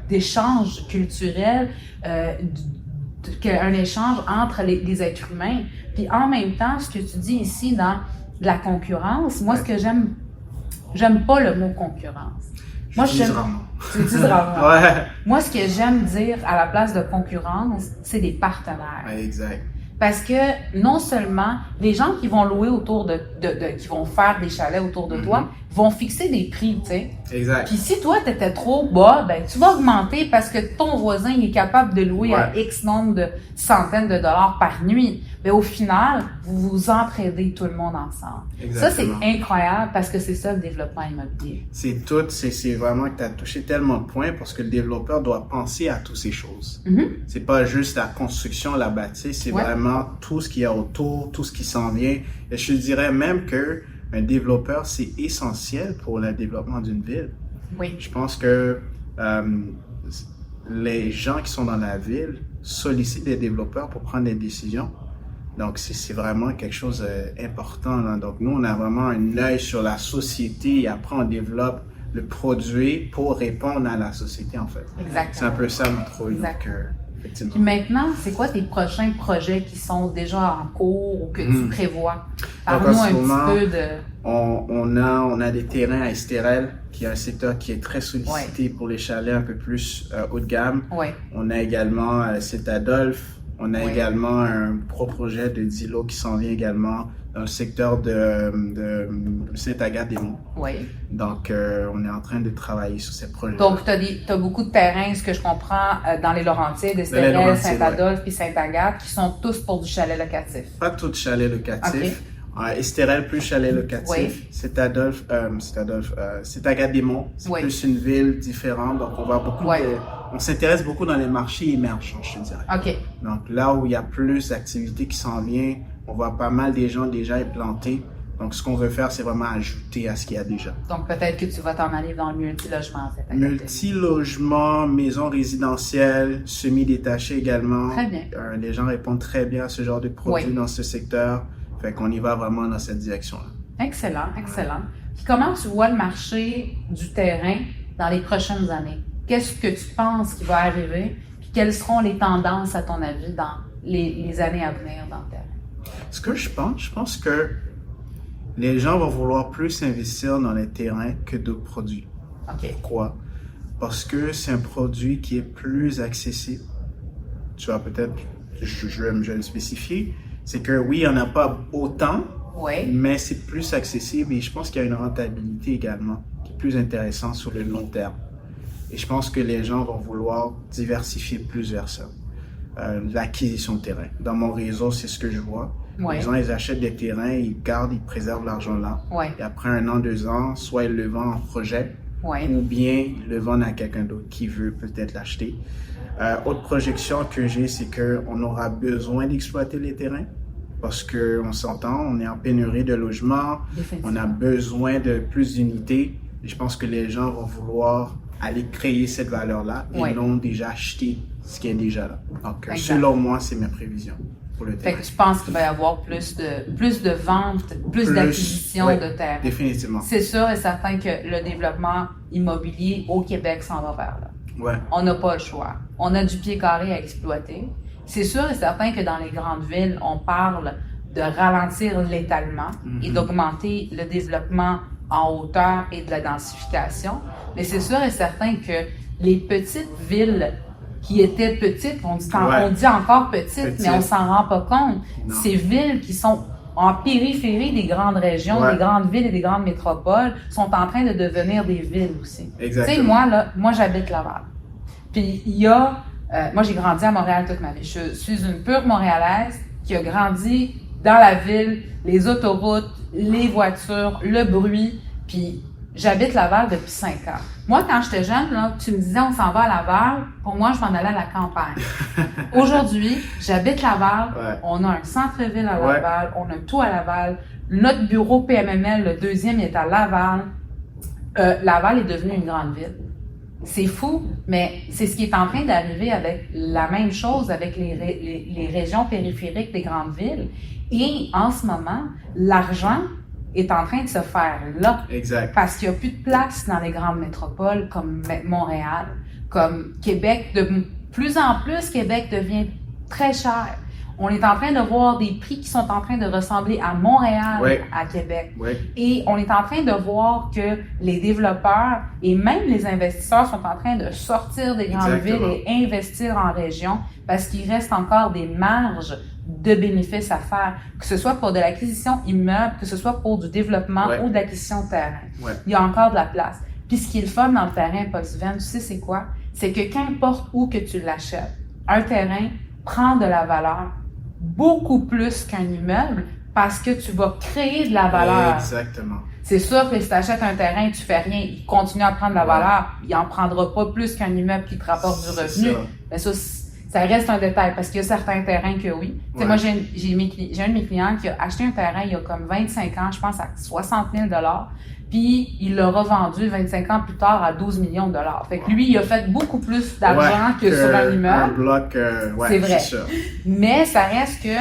d'échange culturel, un échange entre les êtres humains. Puis en même temps, ce que tu dis ici dans la concurrence, moi ce que j'aime pas le mot concurrence. Moi, j'utilise rarement. Ouais. Moi, ce que j'aime dire à la place de concurrence, c'est des partenaires. Ouais, exact. Parce que non seulement les gens qui vont louer autour qui vont faire des chalets autour de toi, vont fixer des prix, tu sais. Exact. Puis si toi, tu étais trop bas, ben tu vas augmenter parce que ton voisin il est capable de louer à X nombre de centaines de dollars par nuit. Mais au final, vous vous entraidez tout le monde ensemble. Exactement. Ça, c'est incroyable parce que c'est ça le développement immobilier. C'est vraiment que tu as touché tellement de points parce que le développeur doit penser à toutes ces choses. C'est pas juste la construction, la bâtisse, c'est vraiment tout ce qu'il y a autour, tout ce qui s'en vient. Et je dirais même que un développeur, c'est essentiel pour le développement d'une ville. Oui. Je pense que les gens qui sont dans la ville sollicitent les développeurs pour prendre des décisions. Donc, c'est vraiment quelque chose d'important. Là. Donc, nous, on a vraiment un œil sur la société et après, on développe le produit pour répondre à la société, en fait. Exactement. C'est un peu ça, notre rôle. Donc, effectivement. Puis maintenant, c'est quoi tes prochains projets qui sont déjà en cours ou que tu prévois? Parle-nous un petit peu de... On a des terrains à Estérel, qui est un secteur qui est très sollicité pour les chalets un peu plus haut de gamme. On a également Saint-Adolphe. On a également un gros projet de 10 lots qui s'en vient également dans le secteur de Sainte-Agathe-des-Monts. Donc, on est en train de travailler sur ces projets. Donc, tu as beaucoup de terrains, ce que je comprends, dans les Laurentides, Estérel, Saint-Adolphe puis Sainte-Agathe, qui sont tous pour du chalet locatif. Pas tous chalet locatif. Estérel plus chalet locatif. Saint-Adolphe, Sainte-Agathe-des-Monts, c'est plus une ville différente. Donc, on va beaucoup on s'intéresse beaucoup dans les marchés émergents, je te dirais. Donc, là où il y a plus d'activités qui s'en viennent, on voit pas mal des gens déjà implantés. Donc, ce qu'on veut faire, c'est vraiment ajouter à ce qu'il y a déjà. Donc, peut-être que tu vas t'en aller dans le multilogement. Multilogement, maison résidentielle, semi-détaché également. Très bien. Les gens répondent très bien à ce genre de produits dans ce secteur. Fait qu'on y va vraiment dans cette direction-là. Excellent, excellent. Puis comment tu vois le marché du terrain dans les prochaines années? Qu'est-ce que tu penses qui va arriver? Puis quelles seront les tendances, à ton avis, dans les années à venir dans le terrain? Ce que je pense que les gens vont vouloir plus investir dans les terrains que d'autres produits. Pourquoi? Parce que c'est un produit qui est plus accessible. Tu vois, peut-être, je vais le spécifier. C'est que oui, il n'y en a pas autant, mais c'est plus accessible et je pense qu'il y a une rentabilité également qui est plus intéressante sur le long terme. Et je pense que les gens vont vouloir diversifier plus vers ça. L'acquisition de terrain. Dans mon réseau, c'est ce que je vois. Les gens, ils achètent des terrains, ils gardent, ils préservent l'argent là. Et après 1 an, 2 ans, soit ils le vendent en projet ou bien ils le vendent à quelqu'un d'autre qui veut peut-être l'acheter. Autre projection que j'ai, c'est qu'on aura besoin d'exploiter les terrains. Parce qu'on s'entend, on est en pénurie de logements, on a besoin de plus d'unités. Et je pense que les gens vont vouloir aller créer cette valeur-là et non déjà acheter ce qui est déjà là. Donc, selon moi, c'est mes prévisions pour le terrain. Fait que tu penses qu'il va y avoir plus de ventes, plus d'acquisition de terrain? Définitivement. C'est sûr et certain que le développement immobilier au Québec s'en va vers là. On n'a pas le choix. On a du pied carré à exploiter. C'est sûr et certain que dans les grandes villes, on parle de ralentir l'étalement et d'augmenter le développement en hauteur et de la densification. Mais c'est sûr et certain que les petites villes qui étaient petites, on dit encore petites, mais on s'en rend pas compte. Ces villes qui sont en périphérie des grandes régions, des grandes villes et des grandes métropoles, sont en train de devenir des villes aussi. Tu sais, moi j'habite Laval. Puis il y a moi, j'ai grandi à Montréal toute ma vie. Je suis une pure Montréalaise qui a grandi dans la ville, les autoroutes, les voitures, le bruit. Puis j'habite Laval depuis 5 ans. Moi, quand j'étais jeune, là, tu me disais on s'en va à Laval, pour moi, je m'en allais à la campagne. Aujourd'hui, j'habite Laval, on a un centre-ville à Laval, on a tout à Laval. Notre bureau PMML, le deuxième, est à Laval. Laval est devenu une grande ville. C'est fou, mais c'est ce qui est en train d'arriver avec la même chose avec les régions périphériques des grandes villes. Et en ce moment, l'argent est en train de se faire là. Exact. Parce qu'il n'y a plus de place dans les grandes métropoles comme Montréal, comme Québec. De plus en plus, Québec devient très cher. On est en train de voir des prix qui sont en train de ressembler à Montréal, à Québec. Et on est en train de voir que les développeurs et même les investisseurs sont en train de sortir des grandes villes et investir en région parce qu'il reste encore des marges de bénéfices à faire, que ce soit pour de l'acquisition immeuble, que ce soit pour du développement ou de l'acquisition de terrain. Il y a encore de la place. Puis ce qui est le fun dans le terrain Paul Sven, tu sais c'est quoi? C'est que qu'importe où que tu l'achètes, un terrain prend de la valeur beaucoup plus qu'un immeuble parce que tu vas créer de la valeur. Exactement. C'est sûr que si tu achètes un terrain et tu fais rien, il continue à prendre de la valeur, il en prendra pas plus qu'un immeuble qui te rapporte du revenu. Mais ça reste un détail parce qu'il y a certains terrains que oui. Tu sais, moi, j'ai un de mes clients qui a acheté un terrain il y a comme 25 ans, je pense à 60 000 $, puis il l'a revendu 25 ans plus tard à 12 millions de $. Fait que lui, il a fait beaucoup plus d'argent que sur un immeuble. Un bloc, c'est vrai. C'est sûr. Mais ça reste que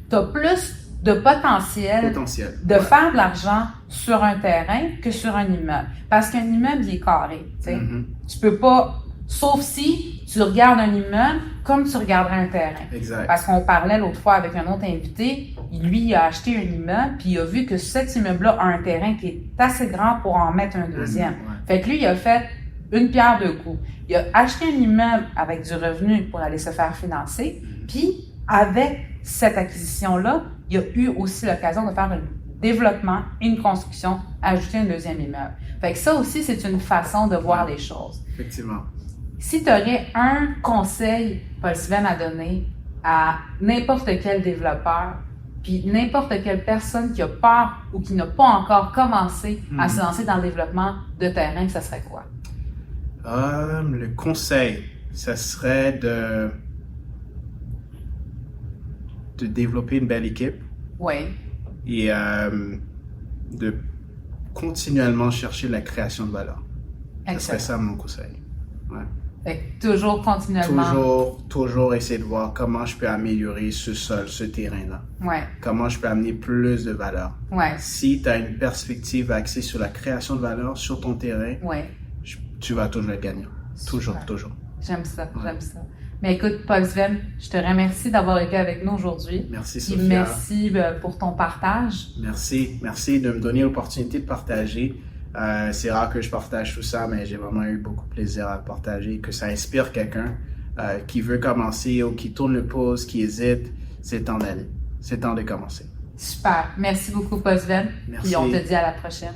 tu as plus de potentiel de faire de l'argent sur un terrain que sur un immeuble. Parce qu'un immeuble, il est carré. Tu sais. Tu peux pas, sauf si tu regardes un immeuble comme tu regarderais un terrain. Exact. Parce qu'on parlait l'autre fois avec un autre invité, lui, il a acheté un immeuble, puis il a vu que cet immeuble-là a un terrain qui est assez grand pour en mettre un deuxième. Fait que lui, il a fait une pierre deux coups. Il a acheté un immeuble avec du revenu pour aller se faire financer, puis avec cette acquisition-là, il a eu aussi l'occasion de faire un développement, une construction, ajouter un deuxième immeuble. Fait que ça aussi, c'est une façon de voir les choses. Effectivement. Si tu aurais un conseil, Paul Sven, à donner à n'importe quel développeur, puis n'importe quelle personne qui a peur ou qui n'a pas encore commencé à se lancer dans le développement de terrain, ça serait quoi? Le conseil, ça serait de développer une belle équipe. Et de continuellement chercher la création de valeur. Ça serait ça mon conseil. Fait que toujours continuellement. Toujours essayer de voir comment je peux améliorer ce sol, ce terrain-là. Comment je peux amener plus de valeur. Si tu as une perspective axée sur la création de valeur sur ton terrain, tu vas toujours être gagnant. Toujours. J'aime ça. Mais écoute, Paul Sven, je te remercie d'avoir été avec nous aujourd'hui. Merci, Sophia. Merci pour ton partage. Merci de me donner l'opportunité de partager. C'est rare que je partage tout ça, mais j'ai vraiment eu beaucoup de plaisir à le partager. Que ça inspire quelqu'un qui veut commencer ou qui tourne le pouce, qui hésite. C'est le temps d'aller. C'est le temps de commencer. Super. Merci beaucoup, Paul Sven. Merci. Puis on te dit à la prochaine.